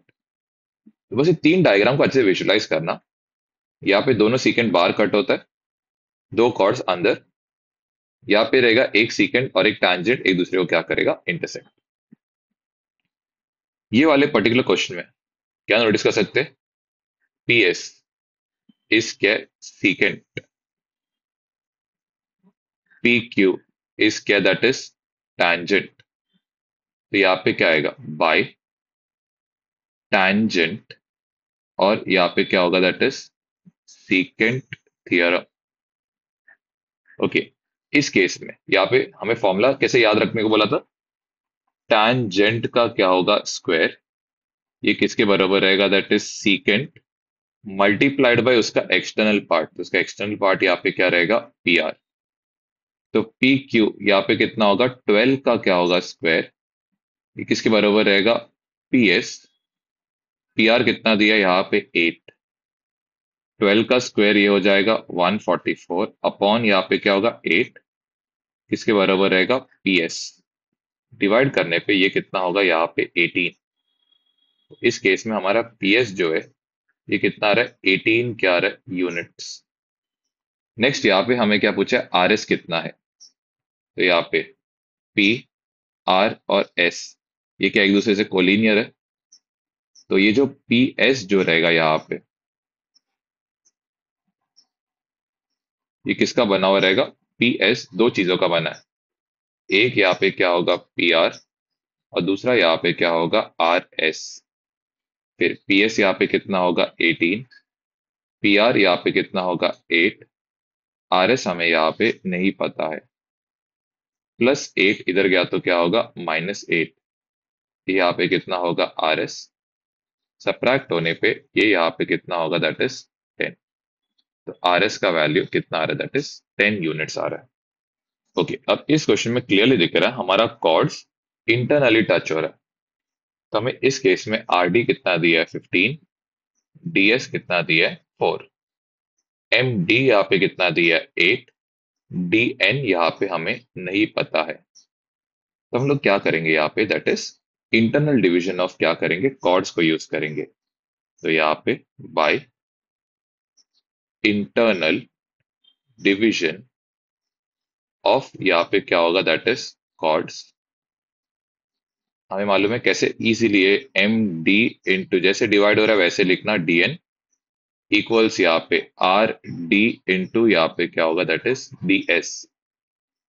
तो बस ये तीन डायग्राम को अच्छे से विजुलाइज करना। यहाँ पे दोनों सीकेंट बाहर कट होता है, दो कॉर्ड्स अंदर। यहाँ पे रहेगा एक सीकेंट और एक टैंजेंट एक दूसरे को क्या करेगा, इंटरसेक्ट। ये वाले पर्टिकुलर क्वेश्चन में क्या नोटिस कर सकते हैं, पी एस इज क्या, सीकेंट, पी क्यू इज क्या, दैट इज टैंजेंट। तो यहाँ पे क्या आएगा, बाय टैंजेंट, और यहाँ पे क्या होगा, that is secant theorem. Okay, इस केस में यहाँ पे हमें फॉर्मूला कैसे याद रखने को बोला था, टैंजेंट का क्या होगा, स्क्वायर, ये किसके बराबर रहेगा, that is secant multiplied by उसका एक्सटर्नल पार्ट। तो उसका एक्सटर्नल पार्ट यहाँ पे क्या रहेगा, पी आर। तो पी क्यू यहाँ पे कितना होगा, 12 का क्या होगा स्क्वायर, ये किसके बराबर रहेगा, पी एस। पी आर कितना दिया यहाँ पे 8, 12 का स्क्वायर ये हो जाएगा 144 अपॉन यहाँ पे क्या होगा 8, किसके बराबर रहेगा, पी एस। डिवाइड करने पे ये कितना होगा यहाँ पे 18। इस केस में हमारा पी एस जो है ये कितना आ रहा है, 18 क्या आ रहा है, यूनिट्स। नेक्स्ट यहाँ पे हमें क्या पूछा है, आर एस कितना है। तो यहाँ पे पी आर और एस ये क्या एक दूसरे से कोलिनियर है। तो ये जो पी एस जो रहेगा यहाँ पे, ये किसका बना हुआ रहेगा, पी एस दो चीजों का बना है। एक यहाँ पे क्या होगा पी आर, और दूसरा यहाँ पे क्या होगा आर एस। फिर पी एस यहाँ पे कितना होगा 18, पी आर यहाँ पे कितना होगा 8, आर एस हमें यहाँ पे नहीं पता है। प्लस 8 इधर गया तो क्या होगा -8, यहाँ पे कितना होगा आर एस। सब्ट्रैक्ट होने पे ये यहाँ पे कितना होगा, दैट इज 10। तो आर एस का वैल्यू कितना आ रहा है, दैट इज 10 यूनिट्स आ रहा है। ओके, अब इस क्वेश्चन में क्लियरली दिख रहा है हमारा कॉर्ड्स इंटरनली टच हो रहा है। तो हमें इस केस में आर डी कितना दिया है 15, डी एस कितना दिया है 4, एम डी यहाँ पे कितना दिया है 8, डी एन यहाँ पे हमें नहीं पता है। तो हम लोग क्या करेंगे यहाँ पे, that is internal division of क्या करेंगे, कॉर्ड्स को यूज करेंगे। तो यहाँ पे बाय इंटरनल डिवीजन ऑफ यहाँ पे क्या होगा, दैट इज कॉर्ड्स। हमें मालूम है कैसे इजीली ये एम डी इंटू जैसे डिवाइड हो रहा है वैसे लिखना, डी एन इक्वल्स यहाँ पे आर डी इंटू यहाँ पे क्या होगा, that is D S.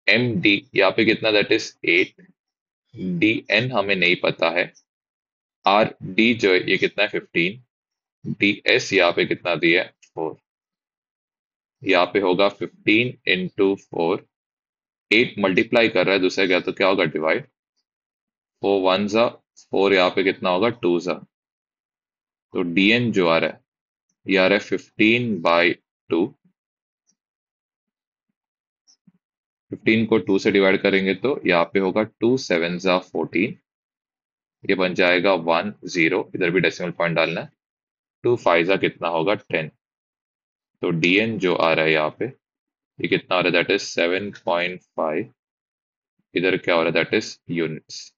M D यहाँ पे कितना, दैट इज 8, डी एन हमें नहीं पता है, आर डी जो है ये कितना है 15, डी एस यहाँ पे कितना दिया है 4। यहाँ पे होगा 15 इंटू 4, 8 मल्टीप्लाई कर रहा है दूसरे क्या, तो क्या होगा डिवाइड, 4 वन ज़ा 4, यहाँ पे कितना होगा 2 ज़ा। तो डीएन जो आ रहा है ये आ रहा है 15/2। 15 को 2 से डिवाइड करेंगे तो यहाँ पे होगा 2 7 ज़ा 14, ये बन जाएगा 1 0, इधर भी डेसिमल पॉइंट डालना है। 2 5 ज़ा कितना होगा 10। तो डीएन जो आ रहा है यहाँ पे ये कितना आ रहा है, दैट इज 7.5। इधर क्या हो रहा है, दैट इज यूनिट्स।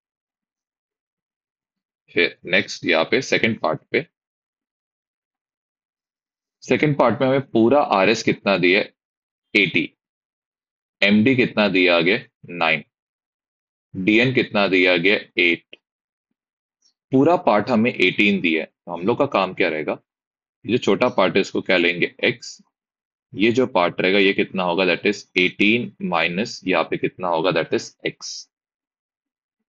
फिर नेक्स्ट यहाँ पे सेकंड पार्ट पे, सेकंड पार्ट में हमें पूरा आर एस कितना दिया है 80, एम डी कितना दिया गया 9, डीएन कितना दिया गया 8, पूरा पार्ट हमें 18 दिया है। तो हम लोग का काम क्या रहेगा, ये जो छोटा पार्ट है इसको क्या लेंगे x, ये जो पार्ट रहेगा ये कितना होगा, दैट इज 18 माइनस यहाँ पे कितना होगा, दैट इज x।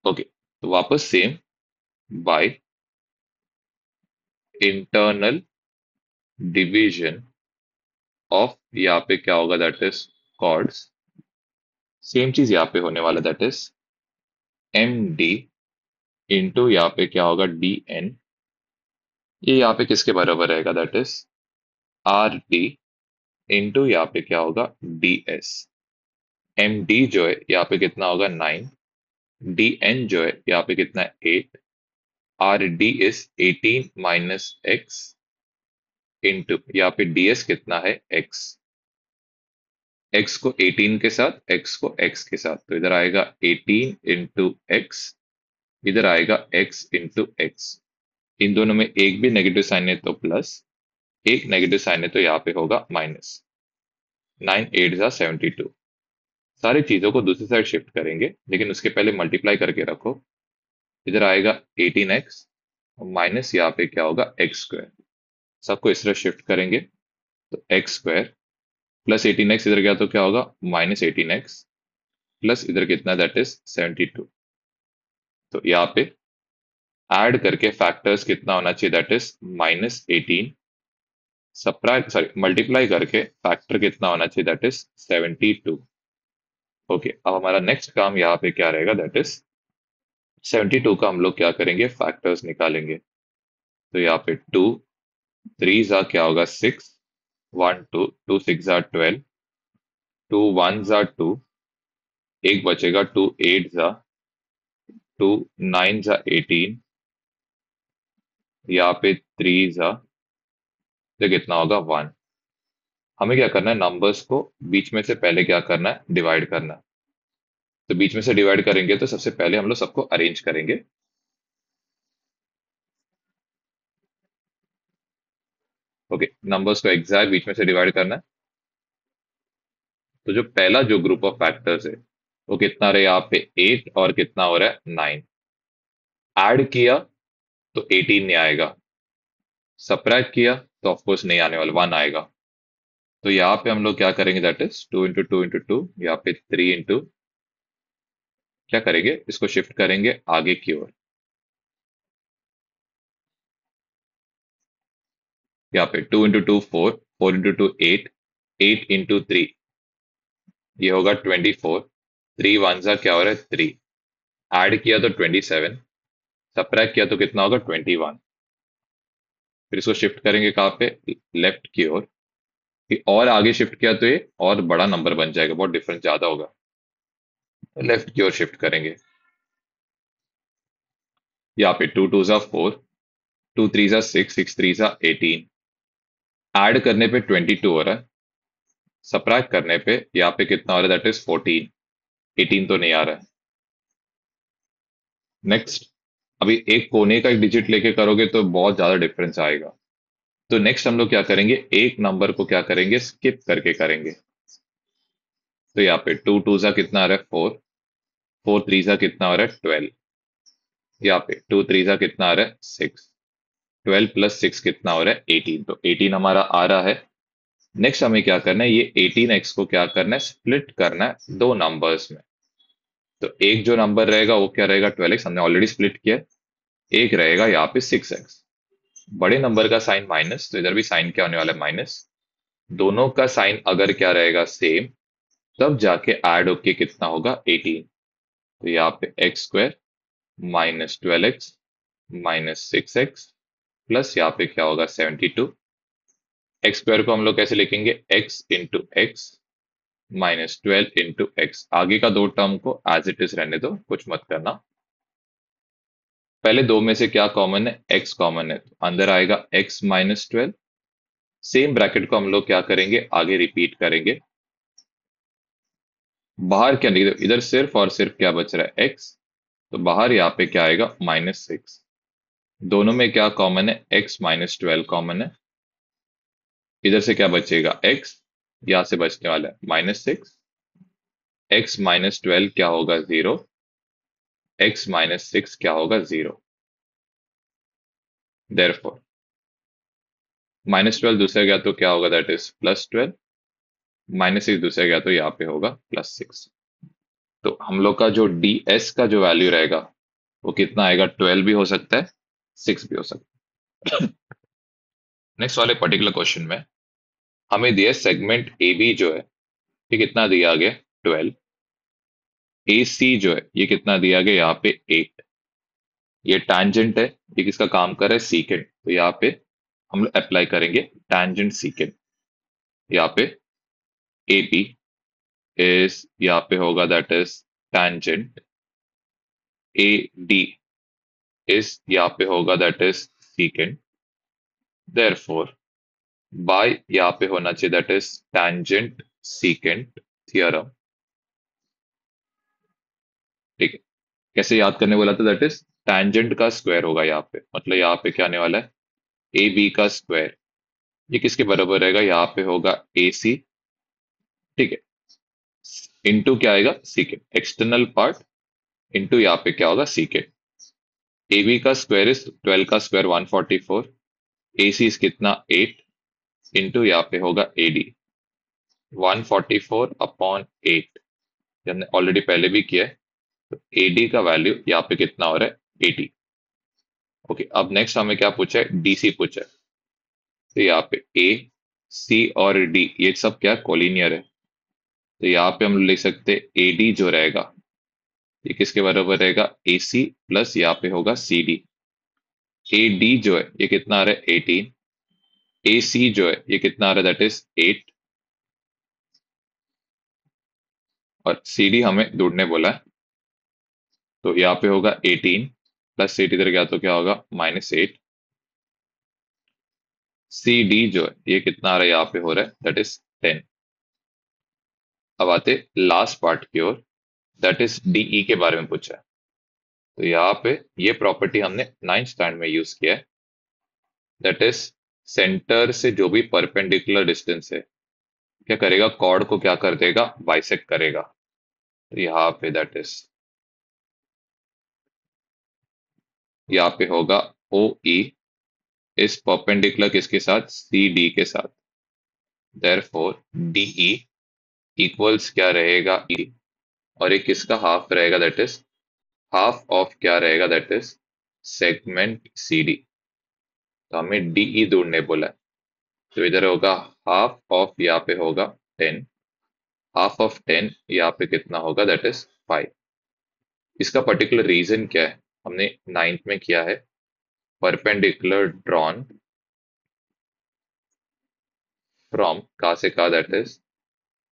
ओके, तो वापस same by internal division of यहाँ पे क्या होगा, दैट इज कॉर्ड्स। सेम चीज यहाँ पे होने वाला, that is M D into यहाँ पे क्या होगा डी एन, ये यहाँ पे किसके बराबर रहेगा, that is R D into यहाँ पे क्या होगा डी एस। एम डी जो है यहाँ पे कितना होगा 9, डी एन जो है यहाँ पे कितना है 8, R D is 18 minus x into यहाँ पे डी एस कितना है x। x को 18 के साथ, x को x के साथ, तो इधर आएगा 18 इंटू एक्स, इधर आएगा x इंटू एक्स। इन दोनों में एक भी नेगेटिव साइन है तो प्लस, एक नेगेटिव साइन है तो यहाँ पे होगा माइनस। 9 8 जा 72। सारी चीजों को दूसरी साइड शिफ्ट करेंगे लेकिन उसके पहले मल्टीप्लाई करके रखो। इधर आएगा 18x और माइनस यहाँ पे क्या होगा एक्स स्क्वायर। सबको इस तरह शिफ्ट करेंगे तो एक्स स्क्वायर प्लस 18x इधर गया तो क्या होगा -18x प्लस इधर कितना, दैट इज 72। तो यहाँ पे ऐड करके फैक्टर्स कितना होना चाहिए, that is -18, subtract sorry multiply करके फैक्टर कितना होना चाहिए, दैट इज 72। ओके, अब हमारा नेक्स्ट काम यहाँ पे क्या रहेगा, दैट इज 72 का हम लोग क्या करेंगे, फैक्टर्स निकालेंगे। तो यहाँ पे 2 3 जा क्या होगा 6, 1 2 2 6 जा 12, 2 1 जा 2, एक बचेगा, 2 8 जा 2 9 जा 18, यहाँ पे 3 जा, तो कितना होगा 1। हमें क्या करना है, नंबर्स को बीच में से पहले क्या करना है, डिवाइड करना है। तो बीच में से डिवाइड करेंगे तो सबसे पहले हम लोग सबको अरेंज करेंगे। ओके, नंबर्स को एग्जैक्ट बीच में से डिवाइड करना है। तो जो पहला जो ग्रुप ऑफ फैक्टर्स है वो कितना रहे, यहाँ पे 8 और कितना हो रहा है 9। ऐड किया तो 18 नहीं आएगा, सब्ट्रैक्ट किया तो ऑफकोर्स नहीं आने वाला, 1 आएगा। तो यहाँ पे हम लोग क्या करेंगे, दैट इज 2 इंटू 2 इंटू 2, यहाँ पे 3 इंटू, क्या करेंगे, इसको शिफ्ट करेंगे आगे की ओर। यहाँ पे 2 इंटू 2 4, 4 इंटू 2 8, 8 इंटू 3, ये होगा 24। 3 1 क्या हो रहा है 3, ऐड किया तो 27, सब्ट्रैक्ट किया तो कितना होगा 21। फिर इसको शिफ्ट करेंगे कहाँ पे, लेफ्ट की ओर। और आगे शिफ्ट किया तो ये और बड़ा नंबर बन जाएगा, बहुत डिफरेंस ज्यादा होगा, लेफ्ट की ओर शिफ्ट करेंगे। यहाँ पे 2 2 जा 4, 2 3 जा 6, 6 3 जा 18, ऐड करने पे 22 हो रहा है, सब्ट्रैक्ट करने पे यहाँ पे कितना हो रहा है, दैट इज 14। 18 तो नहीं आ रहा है। नेक्स्ट, अभी एक कोने का एक डिजिट लेके करोगे तो बहुत ज्यादा डिफरेंस आएगा। तो नेक्स्ट हम लोग क्या करेंगे, एक नंबर को क्या करेंगे, स्किप करके करेंगे। तो यहाँ पे 2 2 जा कितना आ रहा है 4, 4 3 जा कितना आ रहा है 12, यहाँ पे 2 3 जा कितना आ रहा है 6, 12 + 6 कितना हो रहा है 18, तो 18 हमारा आ रहा है। नेक्स्ट हमें क्या करना है, ये 18x को क्या करना है, स्प्लिट करना है दो नंबर्स में। तो एक जो नंबर रहेगा वो क्या रहेगा 12x, हमने ऑलरेडी स्प्लिट किया है। एक रहेगा यहाँ पे 6x। बड़े नंबर का साइन माइनस, तो इधर भी साइन क्या होने वाला है, माइनस। दोनों का साइन अगर क्या रहेगा सेम, तब जाके ऐड होके कितना होगा 18। तो यहाँ पे x² -12x -6x प्लस यहाँ पे क्या होगा 72। x² को हम लोग कैसे लिखेंगे, x × x -12 × x। आगे का दो टर्म को एज इट इज रहने दो, कुछ मत करना। पहले दो में से क्या कॉमन है, x कॉमन है, तो अंदर आएगा x -12। सेम ब्रैकेट को हम लोग क्या करेंगे, आगे रिपीट करेंगे। बाहर क्या निकले, इधर सिर्फ और सिर्फ क्या बच रहा है x, तो बाहर यहाँ पे क्या आएगा -6। दोनों में क्या कॉमन है, x -12 कॉमन है। इधर से क्या बचेगा x, यहां से बचने वाला है -6। x -12 क्या होगा 0, x -6 क्या होगा 0। देयरफॉर -12 दूसरा गया तो क्या होगा, दैट इज +12, -6 दूसरा गया तो यहाँ पे होगा +6। तो हम लोग का जो ds का जो वैल्यू रहेगा वो कितना आएगा, 12 भी हो सकता है, 6 भी हो सकता है। नेक्स्ट वाले पर्टिकुलर क्वेश्चन में हमें दिया सेगमेंट ए बी जो है, ये कितना दिया गया 12। ए सी जो है ये कितना दिया गया, यहाँ पे 8। ये टैंजेंट है, ये किसका काम कर रहा है, सीकेंट। तो यहाँ पे हम लोग अप्लाई करेंगे टैंजेंट सीकेंट। यहाँ पे ए बी इज, यहाँ पे होगा that is tangent A D is, यहाँ पे होगा that is secant. Therefore by यहाँ पे होना चाहिए that is tangent secant theorem. ठीक है, कैसे याद करने बोला था, दैट इज टैंजेंट का स्क्वायर होगा यहाँ पे, मतलब यहाँ पे क्या आने वाला है, ए बी का स्क्वायर। ये किसके बराबर रहेगा, यहाँ पे होगा ए सी, ठीक है, इनटू क्या आएगा सीकेंट, एक्सटर्नल पार्ट इनटू यहाँ पे क्या होगा सीकेंट। ए बी का स्क्वायर इज 12 का स्क्वायर 144, ए सी इज कितना 8, इनटू यहाँ पे होगा ए डी 144/8। हमने ऑलरेडी पहले भी किया है, तो ए डी का वैल्यू यहाँ पे कितना हो रहा है 80। ओके, अब नेक्स्ट हमें क्या पूछा है, डी सी पूछा है। तो यहाँ पे ए सी और डी ये सब क्या कोलिनियर है, तो यहाँ पे हम लिख सकते हैं ए डी जो रहेगा ये किसके बराबर रहेगा, ए सी प्लस यहाँ पे होगा सी डी। ए डी जो है ये कितना आ रहा है 18, ए सी जो है ये कितना आ रहा है दैट इज 8, और सी डी हमें ढूंढने बोला है। तो यहाँ पे होगा 18 प्लस 8 इधर गया तो क्या होगा -8। सी डी जो है ये कितना आ रहा है यहाँ पे हो रहा है दैट इज 10। अब आते लास्ट पार्ट की ओर, दैट इज डीई के बारे में पूछा है। तो यहाँ पे ये प्रॉपर्टी हमने 9th स्टैंडर्ड में यूज किया है, दैट इज सेंटर से जो भी परपेंडिकुलर डिस्टेंस है क्या करेगा, कॉर्ड को क्या कर देगा, बाइसेक्ट करेगा। तो यहाँ पे दैट इज, यहाँ पे होगा ओ ई इस परपेंडिकुलर किसके साथ, सी डी के साथ। देयरफॉर डीई इक्वल्स क्या रहेगा ई, और ये किसका हाफ रहेगा, दैट इज हाफ ऑफ क्या रहेगा, that is segment C D. तो हमें डीई ढूंढने बोला है। तो इधर होगा हाफ ऑफ, यहाँ पे होगा 10, हाफ ऑफ 10 यहाँ पे कितना होगा, दैट इज 5। इसका पर्टिकुलर रीजन क्या है, हमने 9th में किया है, परपेंडिकुलर ड्रॉन फ्रॉम कहा से कहा, that is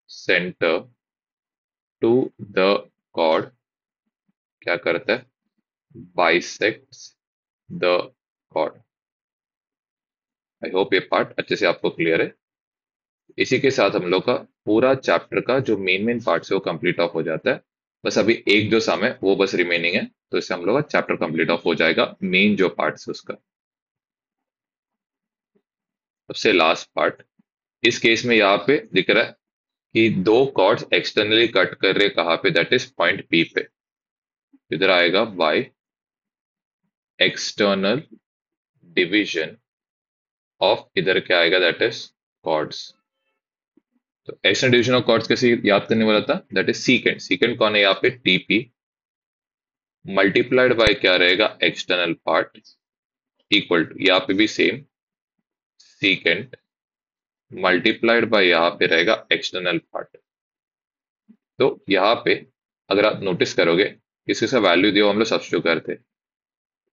centre to the chord क्या करता है, bisects the chord. I hope ये पार्ट अच्छे से आपको क्लियर है। इसी के साथ हम लोग का पूरा चैप्टर का जो मेन मेन पार्ट्स है वो कंप्लीट ऑफ हो जाता है। बस अभी एक जो सम है वो बस रिमेनिंग है, तो इससे हम लोग का चैप्टर कंप्लीट ऑफ हो जाएगा, मेन जो पार्ट्स है उसका। सबसे लास्ट पार्ट, इस केस में यहाँ पे दिख रहा है कि दो कॉर्ड्स एक्सटर्नली कट कर रहे, कहाँ पे, दैट इज पॉइंट पी पे। इधर आएगा बाय एक्सटर्नल डिवीजन ऑफ, इधर क्या आएगा, दैट इज कॉर्ड्स। तो एक्सटर्नल डिवीजन ऑफ कॉर्ड्स कैसे याद करने वाला था, दैट इज सीकेंट। सीकेंट कौन है यहाँ पे, टीपी मल्टीप्लाइड बाय क्या रहेगा, एक्सटर्नल पार्ट, इक्वल टू यहाँ पे भी सेम सीकेंट मल्टीप्लाइड बाय यहाँ पे रहेगा एक्सटर्नल पार्ट। तो यहाँ पे अगर आप नोटिस करोगे किसी से वैल्यू दिया हम लोग सब्स्टिट्यूट करते,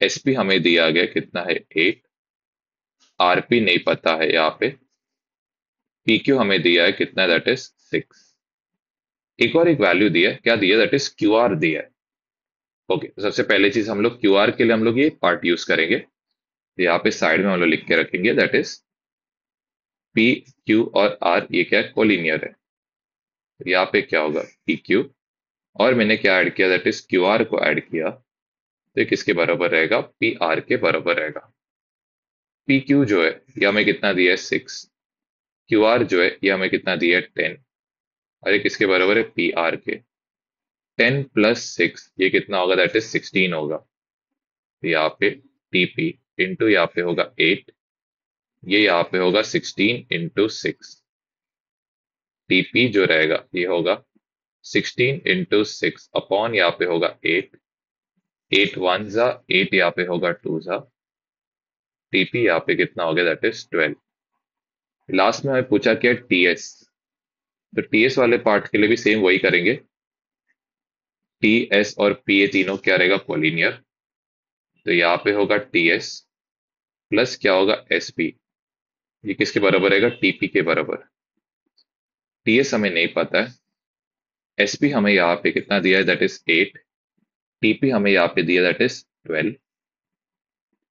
एसपी हमें दिया गया कितना है 8, आरपी नहीं पता है, यहाँ पे पीक्यू हमें दिया है कितना है, दैट इज 6। एक और एक वैल्यू दिया है, क्या दिया, दैट इज क्यू आर दिया है। ओके, तो सबसे पहले चीज हम लोग क्यू आर के लिए हम लोग ये पार्ट यूज करेंगे। तो यहाँ पे साइड में हम लोग लिख के रखेंगे, दैट इज पी क्यू और आर ये क्या है, कोलिनियर है। तो यहाँ पे क्या होगा, पी क्यू और मैंने क्या ऐड किया, दैट इज क्यू आर को ऐड किया, तो ये किसके बराबर रहेगा, पी आर के बराबर रहेगा। पी क्यू जो है ये हमें कितना दिया है 6, क्यू आर जो है ये हमें कितना दिया है 10, और ये किसके बराबर है, पी आर के। 10 प्लस 6 ये कितना होगा, दैट इज 16 होगा। तो यहाँ पे टीपी इंटू यहाँ पे होगा 8, ये यहाँ पे होगा 16 इंटू 6। टीपी जो रहेगा ये होगा 16 इंटू 6 अपॉन यहाँ पे होगा 8, 8 वन जा 8, यहाँ पे होगा 2 जा, टीपी यहाँ पे कितना हो गया, दैट इज 12। लास्ट में हमें पूछा क्या, टीएस। तो टीएस वाले पार्ट के लिए भी सेम वही करेंगे, टीएस और पीए तीनों क्या रहेगा, कोलिनियर। तो यहाँ पे होगा टीएस प्लस क्या होगा, एसपी, ये किसके बराबर रहेगा, टीपी के बराबर। टीएस हमें नहीं पता है, एसपी हमें यहाँ पे कितना दिया है, दैट इज 8, टीपी हमें यहाँ पे दिया दैट इज 12।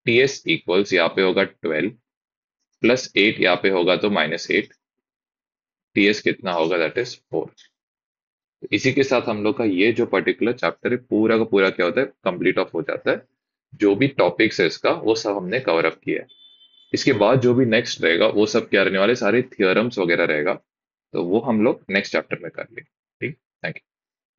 टीएस इक्वल्स यहाँ पे होगा 12 प्लस 8 यहाँ पे होगा तो -8, टीएस कितना होगा, दैट इज 4। इसी के साथ हम लोग का ये जो पर्टिकुलर चैप्टर है पूरा का पूरा क्या होता है, कंप्लीट ऑफ हो जाता है। जो भी टॉपिक्स है इसका वो सब हमने कवर अप किया है। इसके बाद जो भी नेक्स्ट रहेगा वो सब क्या रहने वाले, सारे थियोरम्स वगैरह रहेगा, तो वो हम लोग नेक्स्ट चैप्टर में कर लेंगे।